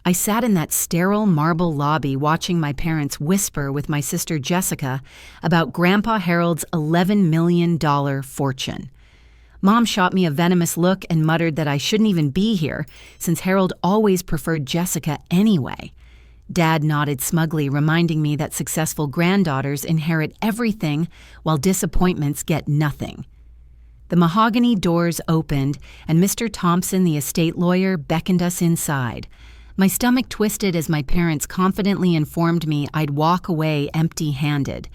I sat in that sterile marble lobby watching my parents whisper with my sister Jessica about Grandpa Harold's $11 million fortune. Mom shot me a venomous look and muttered that I shouldn't even be here, since Harold always preferred Jessica anyway. Dad nodded smugly, reminding me that successful granddaughters inherit everything while disappointments get nothing. The mahogany doors opened, and Mr. Thompson, the estate lawyer, beckoned us inside. My stomach twisted as my parents confidently informed me I'd walk away empty-handed.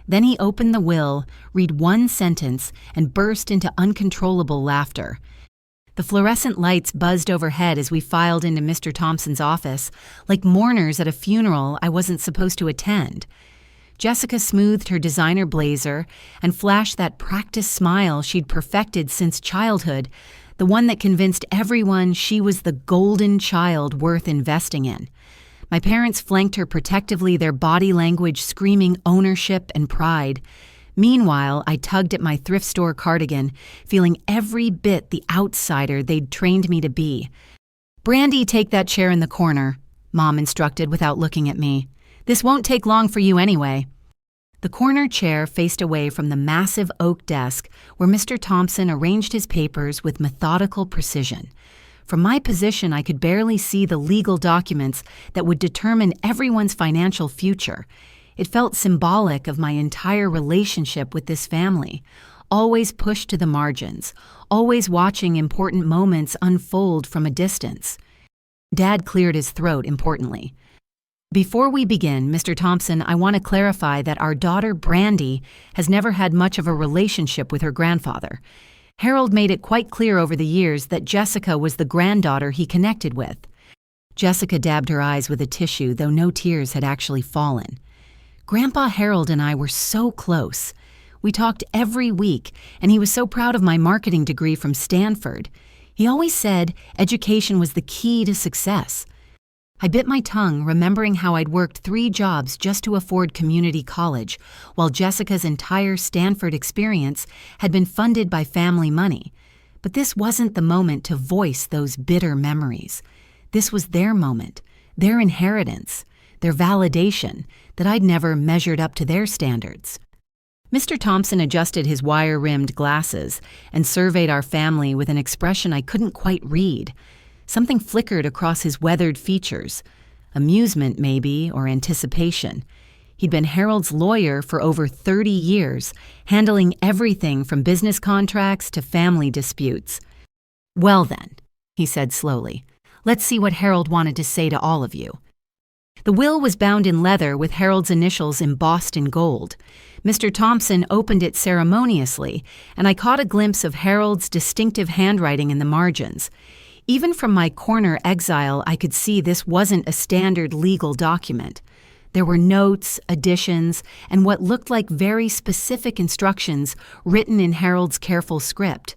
Then he opened the will, read one sentence, and burst into uncontrollable laughter. The fluorescent lights buzzed overhead as we filed into Mr. Thompson's office, like mourners at a funeral I wasn't supposed to attend. Jessica smoothed her designer blazer and flashed that practiced smile she'd perfected since childhood, the one that convinced everyone she was the golden child worth investing in. My parents flanked her protectively, their body language screaming ownership and pride. Meanwhile, I tugged at my thrift store cardigan, feeling every bit the outsider they'd trained me to be. "Brandy, take that chair in the corner," Mom instructed without looking at me. "This won't take long for you anyway." The corner chair faced away from the massive oak desk where Mr. Thompson arranged his papers with methodical precision. From my position, I could barely see the legal documents that would determine everyone's financial future. It felt symbolic of my entire relationship with this family, always pushed to the margins, always watching important moments unfold from a distance. Dad cleared his throat importantly. "Before we begin, Mr. Thompson, I want to clarify that our daughter Brandy has never had much of a relationship with her grandfather. Harold made it quite clear over the years that Jessica was the granddaughter he connected with." Jessica dabbed her eyes with a tissue, though no tears had actually fallen. "Grandpa Harold and I were so close. We talked every week, and he was so proud of my marketing degree from Stanford. He always said education was the key to success." I bit my tongue, remembering how I'd worked 3 jobs just to afford community college, while Jessica's entire Stanford experience had been funded by family money. But this wasn't the moment to voice those bitter memories. This was their moment, their inheritance, their validation that I'd never measured up to their standards. Mr. Thompson adjusted his wire-rimmed glasses and surveyed our family with an expression I couldn't quite read. Something flickered across his weathered features. Amusement, maybe, or anticipation. He'd been Harold's lawyer for over 30 years, handling everything from business contracts to family disputes. "Well then," he said slowly, "let's see what Harold wanted to say to all of you." The will was bound in leather with Harold's initials embossed in gold. Mr. Thompson opened it ceremoniously, and I caught a glimpse of Harold's distinctive handwriting in the margins. Even from my corner exile, I could see this wasn't a standard legal document. There were notes, additions, and what looked like very specific instructions written in Harold's careful script.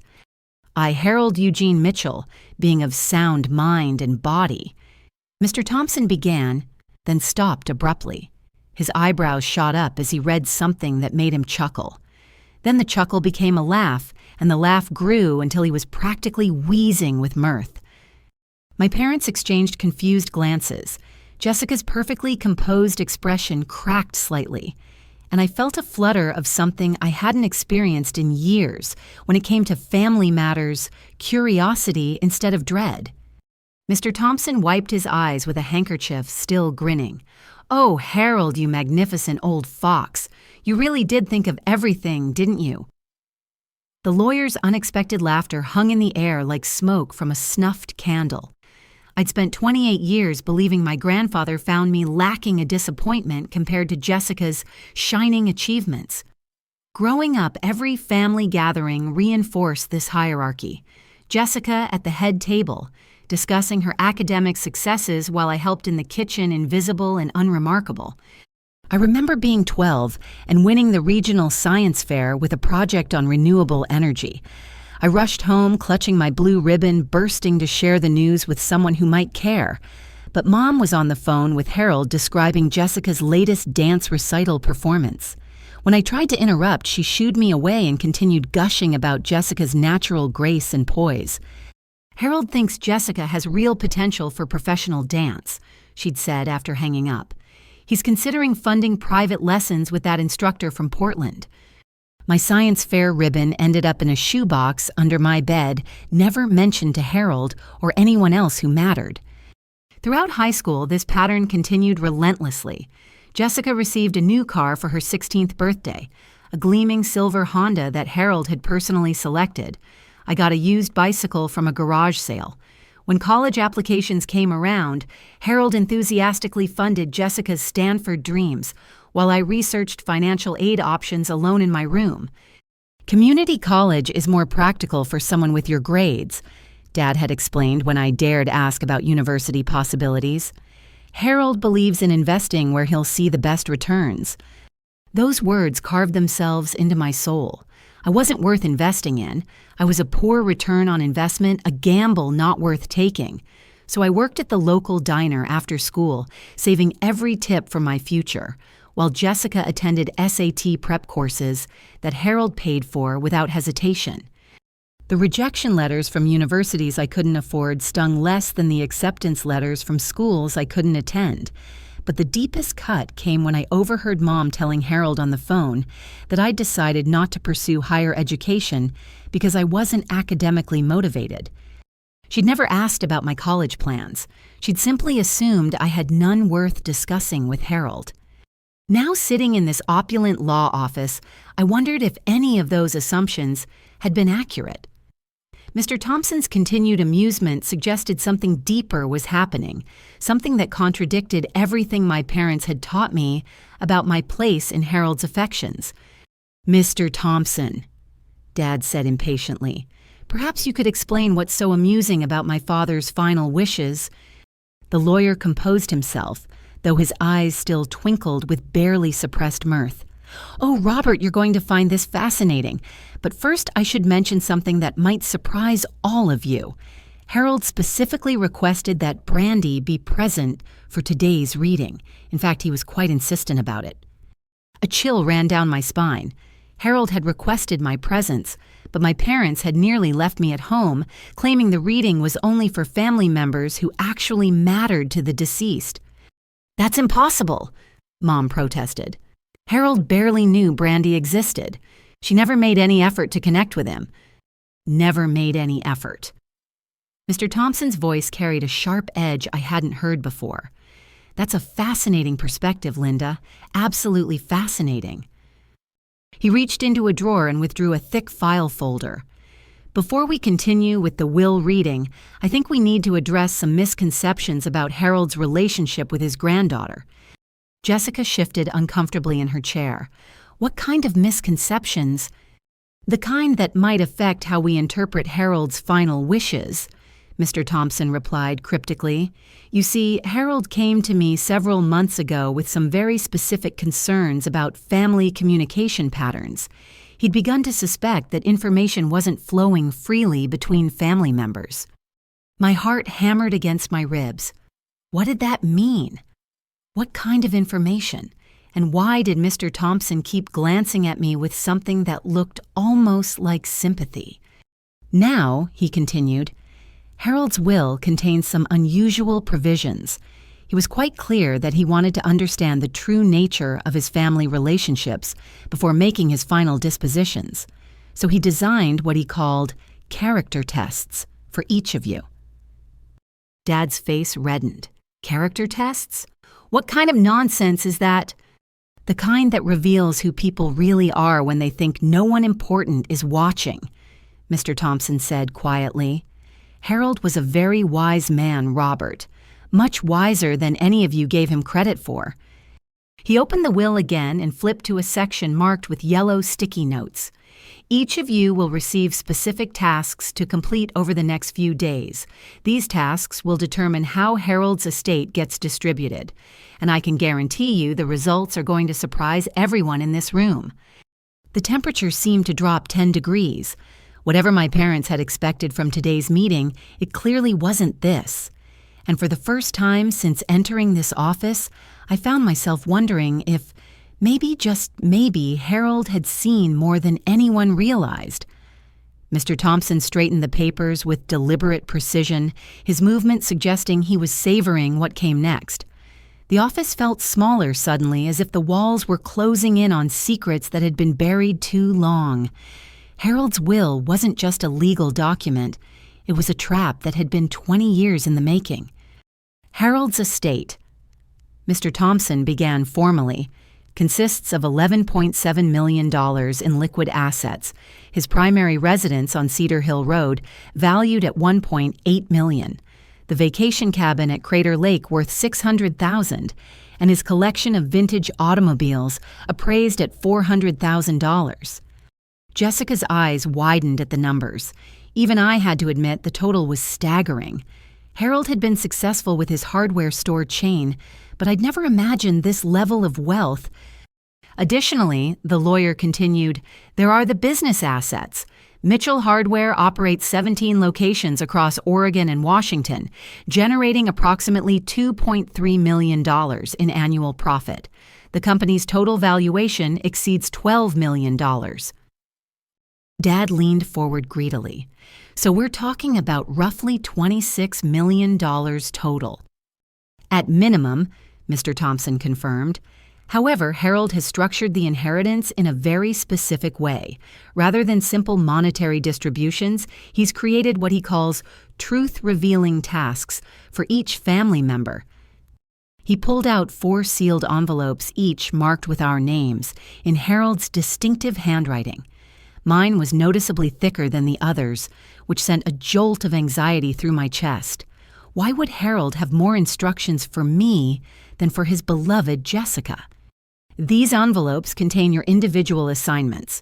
I, Harold Eugene Mitchell, being of sound mind and body. Mr. Thompson began, then stopped abruptly. His eyebrows shot up as he read something that made him chuckle. Then the chuckle became a laugh, and the laugh grew until he was practically wheezing with mirth. My parents exchanged confused glances. Jessica's perfectly composed expression cracked slightly, and I felt a flutter of something I hadn't experienced in years when it came to family matters, curiosity instead of dread. Mr. Thompson wiped his eyes with a handkerchief, still grinning. "Oh, Harold, you magnificent old fox. You really did think of everything, didn't you?" The lawyer's unexpected laughter hung in the air like smoke from a snuffed candle. I'd spent 28 years believing my grandfather found me lacking a disappointment compared to Jessica's shining achievements. Growing up, every family gathering reinforced this hierarchy. Jessica at the head table, discussing her academic successes while I helped in the kitchen, invisible and unremarkable. I remember being 12 and winning the regional science fair with a project on renewable energy. I rushed home, clutching my blue ribbon, bursting to share the news with someone who might care. But Mom was on the phone with Harold describing Jessica's latest dance recital performance. When I tried to interrupt, she shooed me away and continued gushing about Jessica's natural grace and poise. Harold thinks Jessica has real potential for professional dance, she'd said after hanging up. He's considering funding private lessons with that instructor from Portland. My science fair ribbon ended up in a shoebox under my bed, never mentioned to Harold or anyone else who mattered. Throughout high school, this pattern continued relentlessly. Jessica received a new car for her 16th birthday, a gleaming silver Honda that Harold had personally selected. I got a used bicycle from a garage sale. When college applications came around, Harold enthusiastically funded Jessica's Stanford dreams, while I researched financial aid options alone in my room. Community college is more practical for someone with your grades, Dad had explained when I dared ask about university possibilities. Harold believes in investing where he'll see the best returns. Those words carved themselves into my soul. I wasn't worth investing in. I was a poor return on investment, a gamble not worth taking. So I worked at the local diner after school, saving every tip for my future, while Jessica attended SAT prep courses that Harold paid for without hesitation. The rejection letters from universities I couldn't afford stung less than the acceptance letters from schools I couldn't attend. But the deepest cut came when I overheard Mom telling Harold on the phone that I'd decided not to pursue higher education because I wasn't academically motivated. She'd never asked about my college plans. She'd simply assumed I had none worth discussing with Harold. Now sitting in this opulent law office, I wondered if any of those assumptions had been accurate. Mr. Thompson's continued amusement suggested something deeper was happening, something that contradicted everything my parents had taught me about my place in Harold's affections. "Mr. Thompson," Dad said impatiently, "perhaps you could explain what's so amusing about my father's final wishes." The lawyer composed himself, though his eyes still twinkled with barely suppressed mirth. "Oh, Robert, you're going to find this fascinating. But first I should mention something that might surprise all of you. Harold specifically requested that Brandy be present for today's reading. In fact, he was quite insistent about it." A chill ran down my spine. Harold had requested my presence, but my parents had nearly left me at home, claiming the reading was only for family members who actually mattered to the deceased. "That's impossible," Mom protested. "Harold barely knew Brandy existed. She never made any effort to connect with him." Never made any effort. Mr. Thompson's voice carried a sharp edge I hadn't heard before. "That's a fascinating perspective, Linda. Absolutely fascinating." He reached into a drawer and withdrew a thick file folder. "Before we continue with the will reading, I think we need to address some misconceptions about Harold's relationship with his granddaughter." Jessica shifted uncomfortably in her chair. "What kind of misconceptions?" "The kind that might affect how we interpret Harold's final wishes," Mr. Thompson replied cryptically. "You see, Harold came to me several months ago with some very specific concerns about family communication patterns. He'd begun to suspect that information wasn't flowing freely between family members." My heart hammered against my ribs. What did that mean? What kind of information? And why did Mr. Thompson keep glancing at me with something that looked almost like sympathy? "Now," he continued, "Harold's will contains some unusual provisions. He was quite clear that he wanted to understand the true nature of his family relationships before making his final dispositions. So he designed what he called character tests for each of you." Dad's face reddened. "Character tests? What kind of nonsense is that?" "The kind that reveals who people really are when they think no one important is watching," Mr. Thompson said quietly. "Harold was a very wise man, Robert. Much wiser than any of you gave him credit for." He opened the will again and flipped to a section marked with yellow sticky notes. "Each of you will receive specific tasks to complete over the next few days. These tasks will determine how Harold's estate gets distributed, and I can guarantee you the results are going to surprise everyone in this room." The temperature seemed to drop 10 degrees. Whatever my parents had expected from today's meeting, it clearly wasn't this. And for the first time since entering this office, I found myself wondering if maybe, just maybe, Harold had seen more than anyone realized. Mr. Thompson straightened the papers with deliberate precision, his movement suggesting he was savoring what came next. The office felt smaller suddenly, as if the walls were closing in on secrets that had been buried too long. Harold's will wasn't just a legal document. It was a trap that had been 20 years in the making. Harold's estate, Mr. Thompson began formally, consists of $11.7 million in liquid assets, his primary residence on Cedar Hill Road valued at $1.8 million, the vacation cabin at Crater Lake worth $600,000, and his collection of vintage automobiles appraised at $400,000. Jessica's eyes widened at the numbers. Even I had to admit the total was staggering. Harold had been successful with his hardware store chain, but I'd never imagined this level of wealth. Additionally, the lawyer continued, there are the business assets. Mitchell Hardware operates 17 locations across Oregon and Washington, generating approximately $2.3 million in annual profit. The company's total valuation exceeds $12 million. Dad leaned forward greedily. So we're talking about roughly $26 million total. At minimum, Mr. Thompson confirmed. However, Harold has structured the inheritance in a very specific way. Rather than simple monetary distributions, he's created what he calls truth-revealing tasks for each family member. He pulled out 4 sealed envelopes, each marked with our names, in Harold's distinctive handwriting. Mine was noticeably thicker than the others, which sent a jolt of anxiety through my chest. Why would Harold have more instructions for me than for his beloved Jessica? These envelopes contain your individual assignments,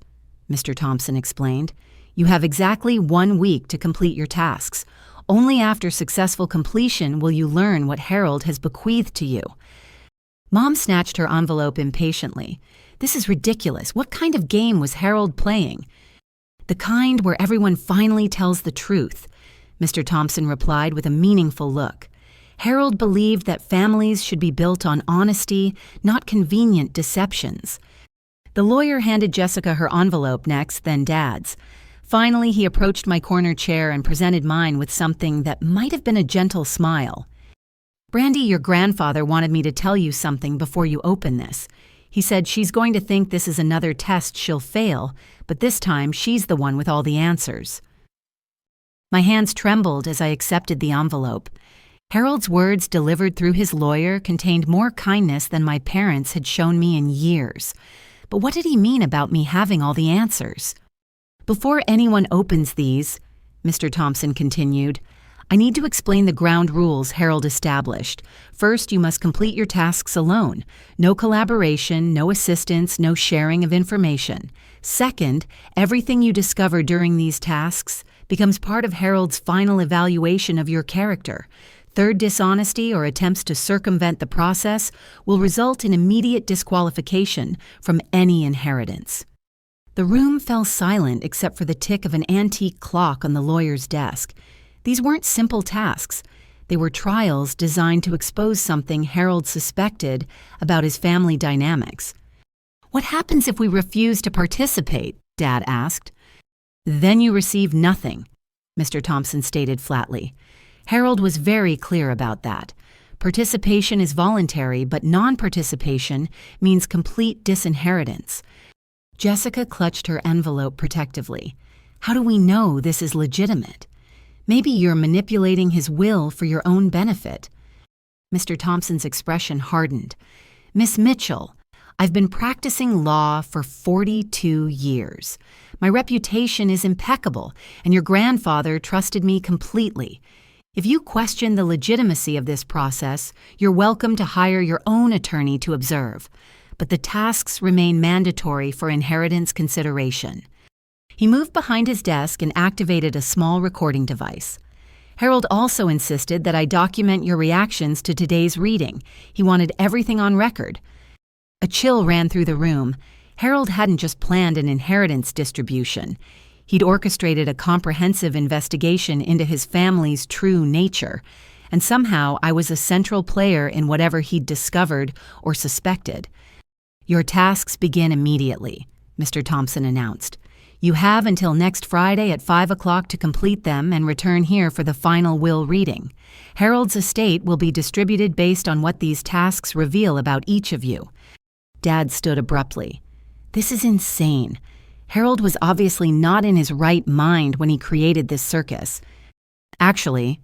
Mr. Thompson explained. You have exactly 1 week to complete your tasks. Only after successful completion will you learn what Harold has bequeathed to you. Mom snatched her envelope impatiently. This is ridiculous. What kind of game was Harold playing? The kind where everyone finally tells the truth, Mr. Thompson replied with a meaningful look. Harold believed that families should be built on honesty, not convenient deceptions. The lawyer handed Jessica her envelope next, then Dad's. Finally, he approached my corner chair and presented mine with something that might have been a gentle smile. Brandy, your grandfather wanted me to tell you something before you open this. He said she's going to think this is another test she'll fail, but this time she's the one with all the answers. My hands trembled as I accepted the envelope. Harold's words delivered through his lawyer contained more kindness than my parents had shown me in years. But what did he mean about me having all the answers? Before anyone opens these, Mr. Thompson continued, I need to explain the ground rules Harold established. First, you must complete your tasks alone. No collaboration, no assistance, no sharing of information. Second, everything you discover during these tasks becomes part of Harold's final evaluation of your character. Third, dishonesty or attempts to circumvent the process will result in immediate disqualification from any inheritance. The room fell silent except for the tick of an antique clock on the lawyer's desk. These weren't simple tasks. They were trials designed to expose something Harold suspected about his family dynamics. What happens if we refuse to participate? Dad asked. Then you receive nothing, Mr. Thompson stated flatly. Harold was very clear about that. Participation is voluntary, but non-participation means complete disinheritance. Jessica clutched her envelope protectively. How do we know this is legitimate? Maybe you're manipulating his will for your own benefit. Mr. Thompson's expression hardened. Miss Mitchell, I've been practicing law for 42 years. My reputation is impeccable, and your grandfather trusted me completely. If you question the legitimacy of this process, you're welcome to hire your own attorney to observe. But the tasks remain mandatory for inheritance consideration. He moved behind his desk and activated a small recording device. Harold also insisted that I document your reactions to today's reading. He wanted everything on record. A chill ran through the room. Harold hadn't just planned an inheritance distribution. He'd orchestrated a comprehensive investigation into his family's true nature, and somehow I was a central player in whatever he'd discovered or suspected. Your tasks begin immediately, Mr. Thompson announced. You have until next Friday at 5 o'clock to complete them and return here for the final will reading. Harold's estate will be distributed based on what these tasks reveal about each of you." Dad stood abruptly. This is insane. Harold was obviously not in his right mind when he created this circus. "Actually,"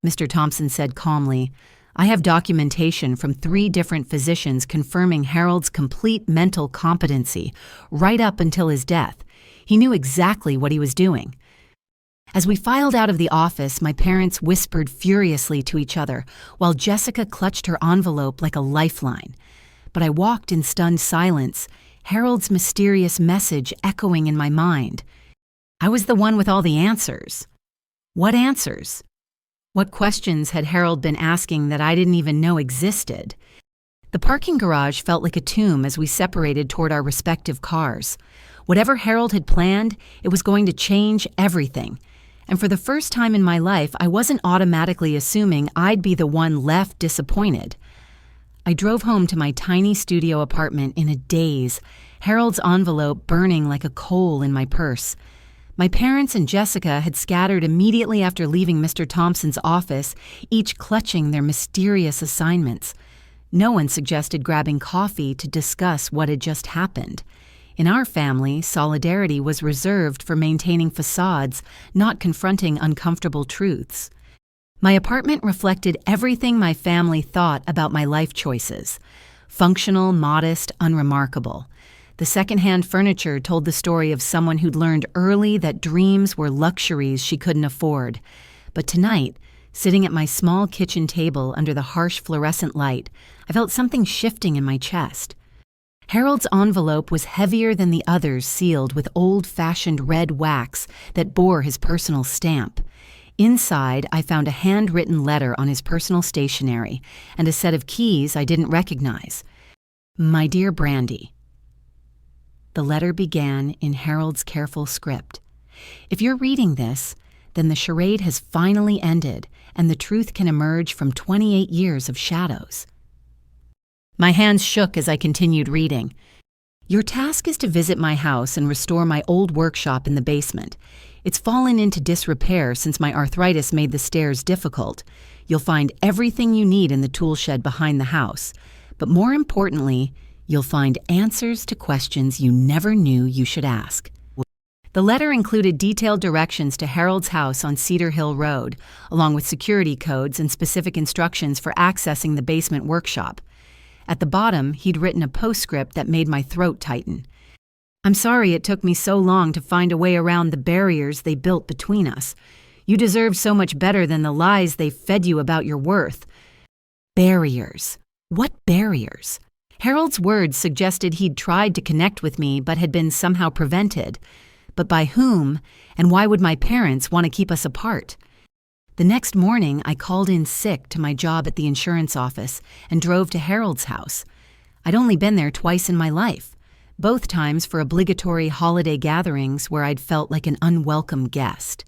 Mr. Thompson said calmly, "I have documentation from 3 different physicians confirming Harold's complete mental competency right up until his death. He knew exactly what he was doing." As we filed out of the office, my parents whispered furiously to each other, while Jessica clutched her envelope like a lifeline. But I walked in stunned silence, Harold's mysterious message echoing in my mind. I was the one with all the answers. What answers? What questions had Harold been asking that I didn't even know existed? The parking garage felt like a tomb as we separated toward our respective cars. Whatever Harold had planned, it was going to change everything. And for the first time in my life, I wasn't automatically assuming I'd be the one left disappointed. I drove home to my tiny studio apartment in a daze, Harold's envelope burning like a coal in my purse. My parents and Jessica had scattered immediately after leaving Mr. Thompson's office, each clutching their mysterious assignments. No one suggested grabbing coffee to discuss what had just happened. In our family, solidarity was reserved for maintaining facades, not confronting uncomfortable truths. My apartment reflected everything my family thought about my life choices. Functional, modest, unremarkable. The secondhand furniture told the story of someone who'd learned early that dreams were luxuries she couldn't afford. But tonight, sitting at my small kitchen table under the harsh fluorescent light, I felt something shifting in my chest. Harold's envelope was heavier than the others, sealed with old-fashioned red wax that bore his personal stamp. Inside, I found a handwritten letter on his personal stationery and a set of keys I didn't recognize. "My dear Brandy." The letter began in Harold's careful script. "If you're reading this, then the charade has finally ended and the truth can emerge from 28 years of shadows." My hands shook as I continued reading. "Your task is to visit my house and restore my old workshop in the basement. It's fallen into disrepair since my arthritis made the stairs difficult. You'll find everything you need in the tool shed behind the house. But more importantly, you'll find answers to questions you never knew you should ask." The letter included detailed directions to Harold's house on Cedar Hill Road, along with security codes and specific instructions for accessing the basement workshop. At the bottom, he'd written a postscript that made my throat tighten. "I'm sorry it took me so long to find a way around the barriers they built between us. You deserve so much better than the lies they fed you about your worth." Barriers. What barriers? Harold's words suggested he'd tried to connect with me but had been somehow prevented. But by whom, and why would my parents want to keep us apart? The next morning, I called in sick to my job at the insurance office and drove to Harold's house. I'd only been there twice in my life, both times for obligatory holiday gatherings where I'd felt like an unwelcome guest.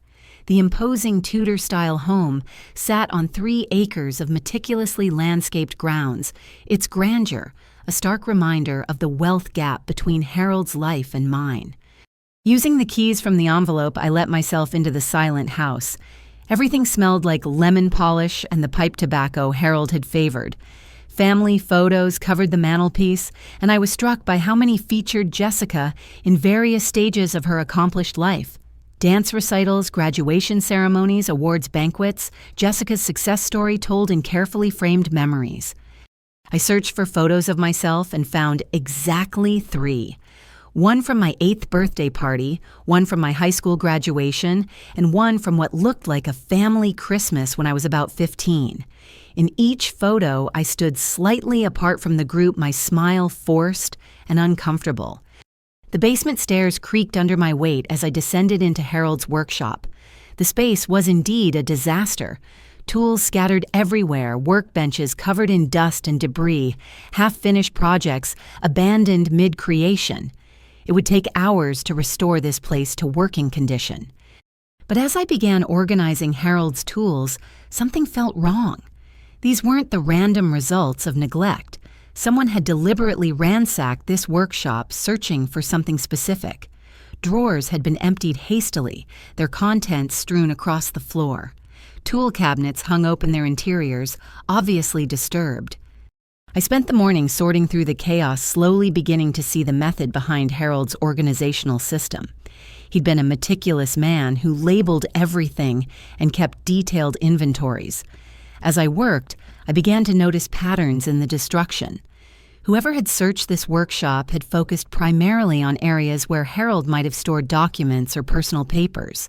The imposing Tudor-style home sat on 3 acres of meticulously landscaped grounds, its grandeur a stark reminder of the wealth gap between Harold's life and mine. Using the keys from the envelope, I let myself into the silent house. Everything smelled like lemon polish and the pipe tobacco Harold had favored. Family photos covered the mantelpiece, and I was struck by how many featured Jessica in various stages of her accomplished life. Dance recitals, graduation ceremonies, awards banquets, Jessica's success story told in carefully framed memories. I searched for photos of myself and found exactly 3. One from my 8th birthday party, one from my high school graduation, and one from what looked like a family Christmas when I was about 15. In each photo, I stood slightly apart from the group, my smile forced and uncomfortable. The basement stairs creaked under my weight as I descended into Harold's workshop. The space was indeed a disaster. Tools scattered everywhere, workbenches covered in dust and debris, half-finished projects abandoned mid-creation. It would take hours to restore this place to working condition. But as I began organizing Harold's tools, something felt wrong. These weren't the random results of neglect. Someone had deliberately ransacked this workshop searching for something specific. Drawers had been emptied hastily, their contents strewn across the floor. Tool cabinets hung open their interiors, obviously disturbed. I spent the morning sorting through the chaos, slowly beginning to see the method behind Harold's organizational system. He'd been a meticulous man who labeled everything and kept detailed inventories. As I worked, I began to notice patterns in the destruction. Whoever had searched this workshop had focused primarily on areas where Harold might have stored documents or personal papers.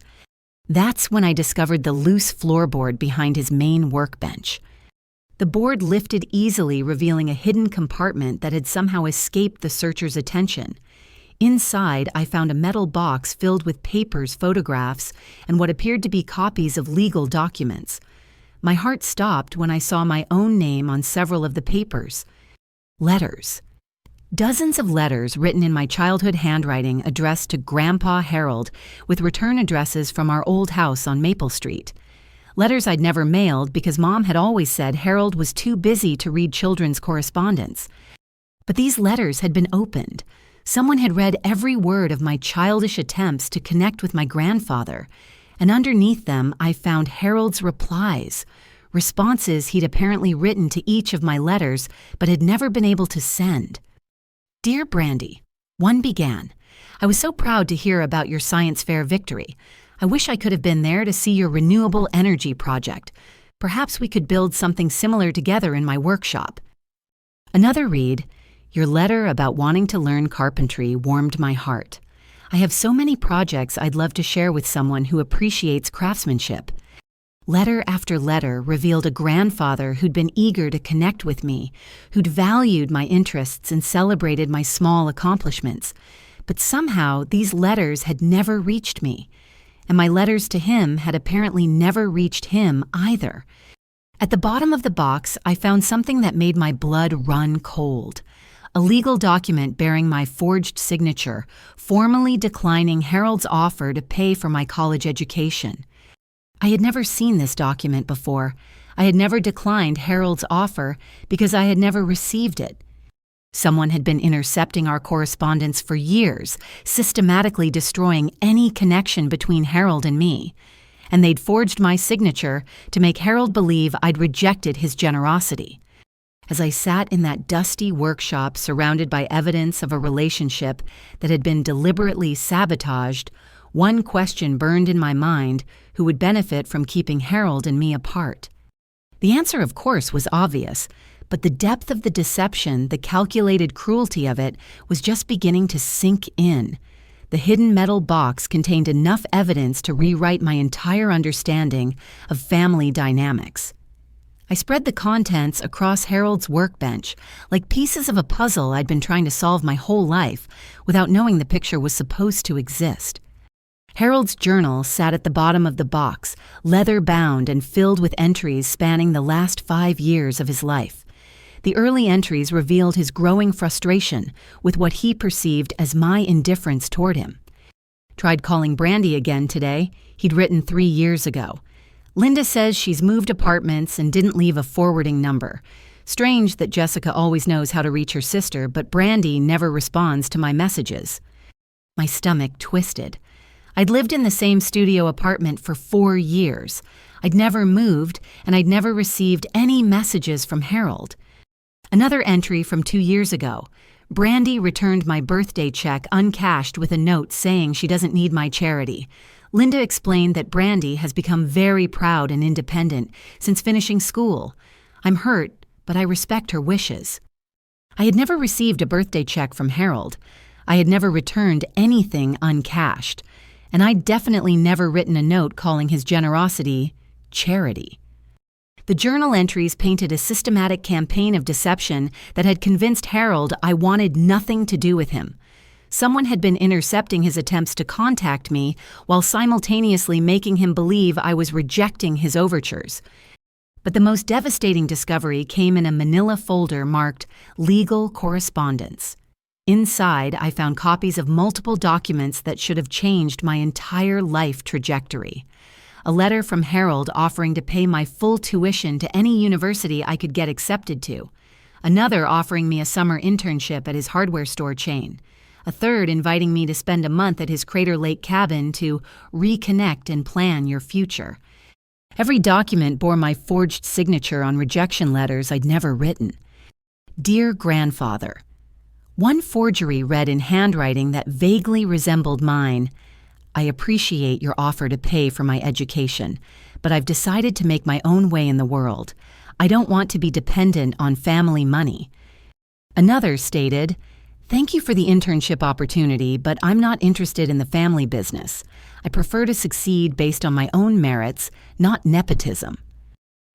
That's when I discovered the loose floorboard behind his main workbench. The board lifted easily, revealing a hidden compartment that had somehow escaped the searcher's attention. Inside, I found a metal box filled with papers, photographs, and what appeared to be copies of legal documents. My heart stopped when I saw my own name on several of the papers. Letters. Dozens of letters written in my childhood handwriting addressed to Grandpa Harold, with return addresses from our old house on Maple Street. Letters I'd never mailed because Mom had always said Harold was too busy to read children's correspondence. But these letters had been opened. Someone had read every word of my childish attempts to connect with my grandfather, and underneath them I found Harold's replies, responses he'd apparently written to each of my letters but had never been able to send. Dear Brandy, one began, I was so proud to hear about your science fair victory. I wish I could have been there to see your renewable energy project. Perhaps we could build something similar together in my workshop. Another read, your letter about wanting to learn carpentry warmed my heart. I have so many projects I'd love to share with someone who appreciates craftsmanship. Letter after letter revealed a grandfather who'd been eager to connect with me, who'd valued my interests and celebrated my small accomplishments. But somehow these letters had never reached me, and my letters to him had apparently never reached him either. At the bottom of the box, I found something that made my blood run cold. A legal document bearing my forged signature, formally declining Harold's offer to pay for my college education. I had never seen this document before. I had never declined Harold's offer because I had never received it. Someone had been intercepting our correspondence for years, systematically destroying any connection between Harold and me. And they'd forged my signature to make Harold believe I'd rejected his generosity. As I sat in that dusty workshop surrounded by evidence of a relationship that had been deliberately sabotaged, one question burned in my mind: who would benefit from keeping Harold and me apart? The answer, of course, was obvious, but the depth of the deception, the calculated cruelty of it, was just beginning to sink in. The hidden metal box contained enough evidence to rewrite my entire understanding of family dynamics. I spread the contents across Harold's workbench, like pieces of a puzzle I'd been trying to solve my whole life, without knowing the picture was supposed to exist. Harold's journal sat at the bottom of the box, leather-bound and filled with entries spanning the last 5 years of his life. The early entries revealed his growing frustration with what he perceived as my indifference toward him. Tried calling Brandy again today, he'd written 3 years ago. Linda says she's moved apartments and didn't leave a forwarding number. Strange that Jessica always knows how to reach her sister, but Brandy never responds to my messages. My stomach twisted. I'd lived in the same studio apartment for 4 years. I'd never moved, and I'd never received any messages from Harold. Another entry from 2 years ago. Brandy returned my birthday check uncashed with a note saying she doesn't need my charity. Linda explained that Brandy has become very proud and independent since finishing school. I'm hurt, but I respect her wishes. I had never received a birthday check from Harold. I had never returned anything uncashed. And I'd definitely never written a note calling his generosity charity. The journal entries painted a systematic campaign of deception that had convinced Harold I wanted nothing to do with him. Someone had been intercepting his attempts to contact me while simultaneously making him believe I was rejecting his overtures. But the most devastating discovery came in a manila folder marked Legal Correspondence. Inside, I found copies of multiple documents that should have changed my entire life trajectory. A letter from Harold offering to pay my full tuition to any university I could get accepted to. Another offering me a summer internship at his hardware store chain. a third inviting me to spend a month at his Crater Lake cabin to reconnect and plan your future. Every document bore my forged signature on rejection letters I'd never written. Dear Grandfather, one forgery read in handwriting that vaguely resembled mine. I appreciate your offer to pay for my education, but I've decided to make my own way in the world. I don't want to be dependent on family money. Another stated, thank you for the internship opportunity, but I'm not interested in the family business. I prefer to succeed based on my own merits, not nepotism.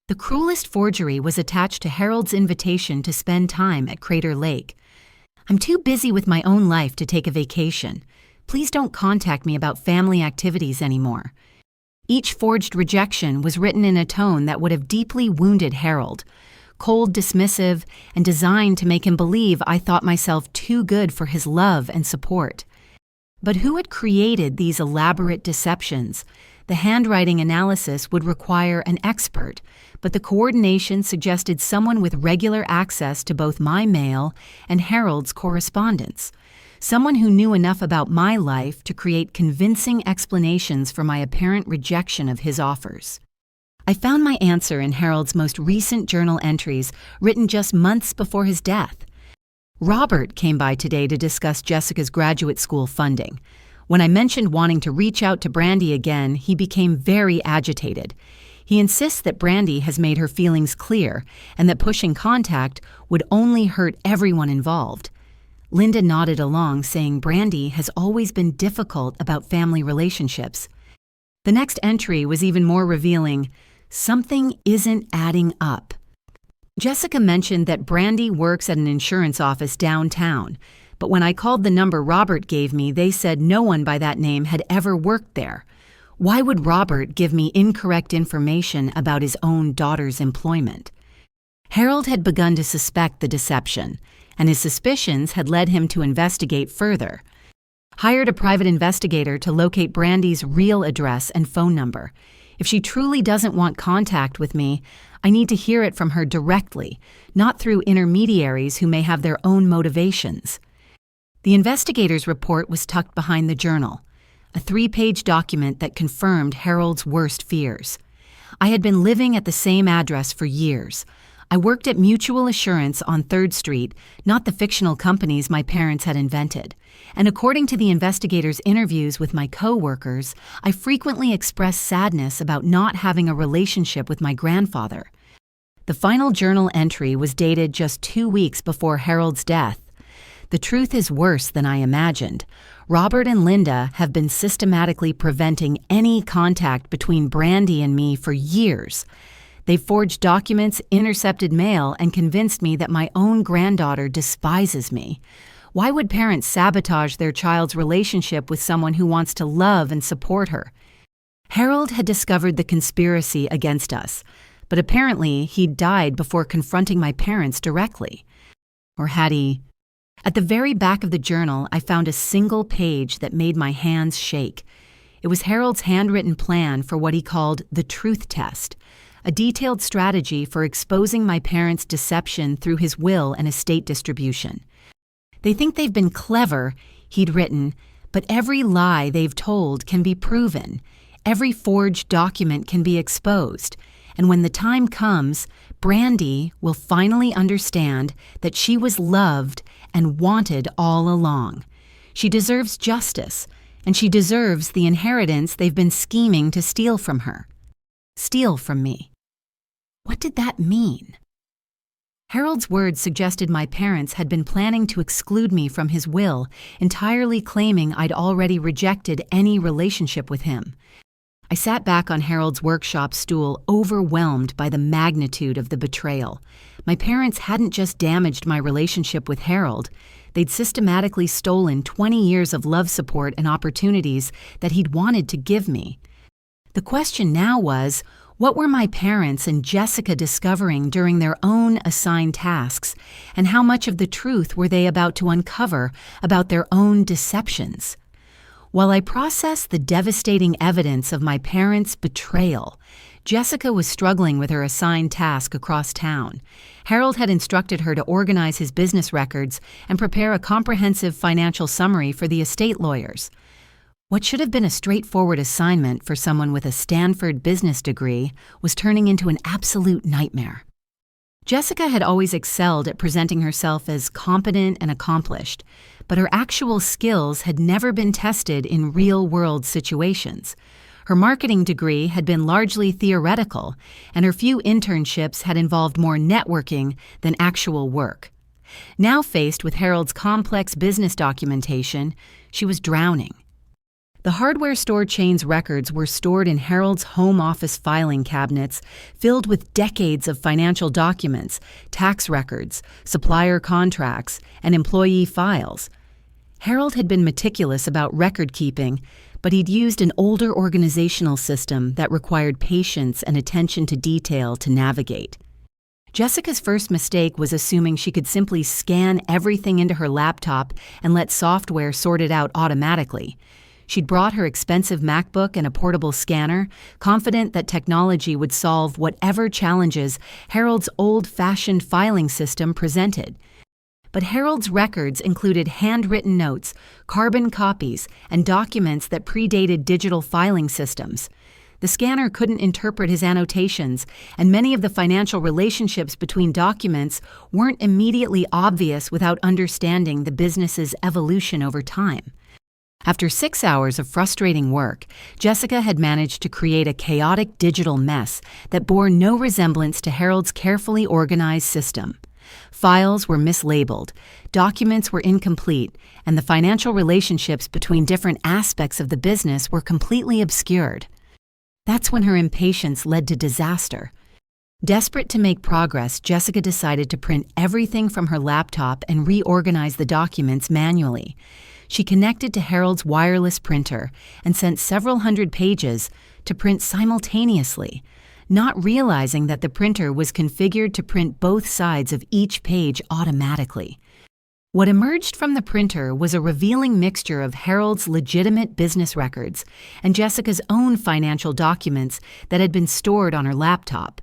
The cruelest forgery was attached to Harold's invitation to spend time at Crater Lake. I'm too busy with my own life to take a vacation. Please don't contact me about family activities anymore. Each forged rejection was written in a tone that would have deeply wounded Harold, cold, dismissive, and designed to make him believe I thought myself too good for his love and support. But who had created these elaborate deceptions? The handwriting analysis would require an expert, but the coordination suggested someone with regular access to both my mail and Harold's correspondence. Someone who knew enough about my life to create convincing explanations for my apparent rejection of his offers. I found my answer in Harold's most recent journal entries, written just months before his death. Robert came by today to discuss Jessica's graduate school funding. When I mentioned wanting to reach out to Brandy again, he became very agitated. He insists that Brandy has made her feelings clear and that pushing contact would only hurt everyone involved. Linda nodded along, saying Brandy has always been difficult about family relationships. The next entry was even more revealing. Something isn't adding up. Jessica mentioned that Brandy works at an insurance office downtown, but when I called the number Robert gave me, they said no one by that name had ever worked there. Why would Robert give me incorrect information about his own daughter's employment? Harold had begun to suspect the deception, and his suspicions had led him to investigate further. Hired a private investigator to locate Brandy's real address and phone number. If she truly doesn't want contact with me, I need to hear it from her directly, not through intermediaries who may have their own motivations. The investigator's report was tucked behind the journal, a 3-page document that confirmed Harold's worst fears. I had been living at the same address for years. I worked at Mutual Assurance on 3rd Street, not the fictional companies my parents had invented. And according to the investigator's interviews with my co-workers, I frequently expressed sadness about not having a relationship with my grandfather. The final journal entry was dated just 2 weeks before Harold's death. The truth is worse than I imagined. Robert and Linda have been systematically preventing any contact between Brandy and me for years. They forged documents, intercepted mail, and convinced me that my own granddaughter despises me. Why would parents sabotage their child's relationship with someone who wants to love and support her? Harold had discovered the conspiracy against us, but apparently he'd died before confronting my parents directly. Or had he? At the very back of the journal, I found a single page that made my hands shake. It was Harold's handwritten plan for what he called the truth test, a detailed strategy for exposing my parents' deception through his will and estate distribution. They think they've been clever, he'd written, but every lie they've told can be proven. Every forged document can be exposed. And when the time comes, Brandy will finally understand that she was loved and wanted all along. She deserves justice, and she deserves the inheritance they've been scheming to steal from her. Steal from me. What did that mean? Harold's words suggested my parents had been planning to exclude me from his will, entirely claiming I'd already rejected any relationship with him. I sat back on Harold's workshop stool, overwhelmed by the magnitude of the betrayal. My parents hadn't just damaged my relationship with Harold, they'd systematically stolen 20 years of love support and opportunities that he'd wanted to give me. The question now was, what were my parents and Jessica discovering during their own assigned tasks, and how much of the truth were they about to uncover about their own deceptions? While I processed the devastating evidence of my parents' betrayal, Jessica was struggling with her assigned task across town. Harold had instructed her to organize his business records and prepare a comprehensive financial summary for the estate lawyers. What should have been a straightforward assignment for someone with a Stanford business degree was turning into an absolute nightmare. Jessica had always excelled at presenting herself as competent and accomplished, but her actual skills had never been tested in real-world situations. Her marketing degree had been largely theoretical, and her few internships had involved more networking than actual work. Now faced with Harold's complex business documentation, she was drowning. The hardware store chain's records were stored in Harold's home office filing cabinets filled with decades of financial documents, tax records, supplier contracts, and employee files. Harold had been meticulous about record keeping, but he'd used an older organizational system that required patience and attention to detail to navigate. Jessica's first mistake was assuming she could simply scan everything into her laptop and let software sort it out automatically. She'd brought her expensive MacBook and a portable scanner, confident that technology would solve whatever challenges Harold's old-fashioned filing system presented. But Harold's records included handwritten notes, carbon copies, and documents that predated digital filing systems. The scanner couldn't interpret his annotations, and many of the financial relationships between documents weren't immediately obvious without understanding the business's evolution over time. After 6 hours of frustrating work, Jessica had managed to create a chaotic digital mess that bore no resemblance to Harold's carefully organized system. Files were mislabeled, documents were incomplete, and the financial relationships between different aspects of the business were completely obscured. That's when her impatience led to disaster. Desperate to make progress, Jessica decided to print everything from her laptop and reorganize the documents manually. She connected to Harold's wireless printer and sent several hundred pages to print simultaneously, not realizing that the printer was configured to print both sides of each page automatically. What emerged from the printer was a revealing mixture of Harold's legitimate business records and Jessica's own financial documents that had been stored on her laptop.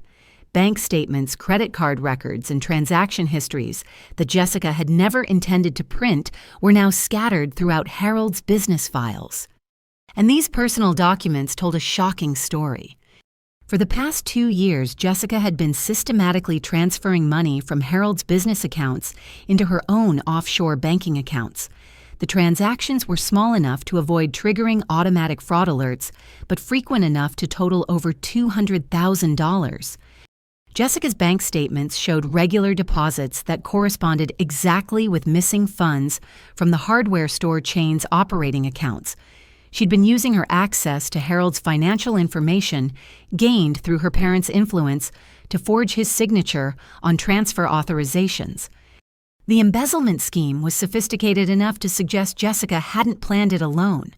Bank statements, credit card records, and transaction histories that Jessica had never intended to print were now scattered throughout Harold's business files. And these personal documents told a shocking story. For the past 2 years, Jessica had been systematically transferring money from Harold's business accounts into her own offshore banking accounts. The transactions were small enough to avoid triggering automatic fraud alerts, but frequent enough to total over $200,000. Jessica's bank statements showed regular deposits that corresponded exactly with missing funds from the hardware store chain's operating accounts. She'd been using her access to Harold's financial information, gained through her parents' influence, to forge his signature on transfer authorizations. The embezzlement scheme was sophisticated enough to suggest Jessica hadn't planned it alone.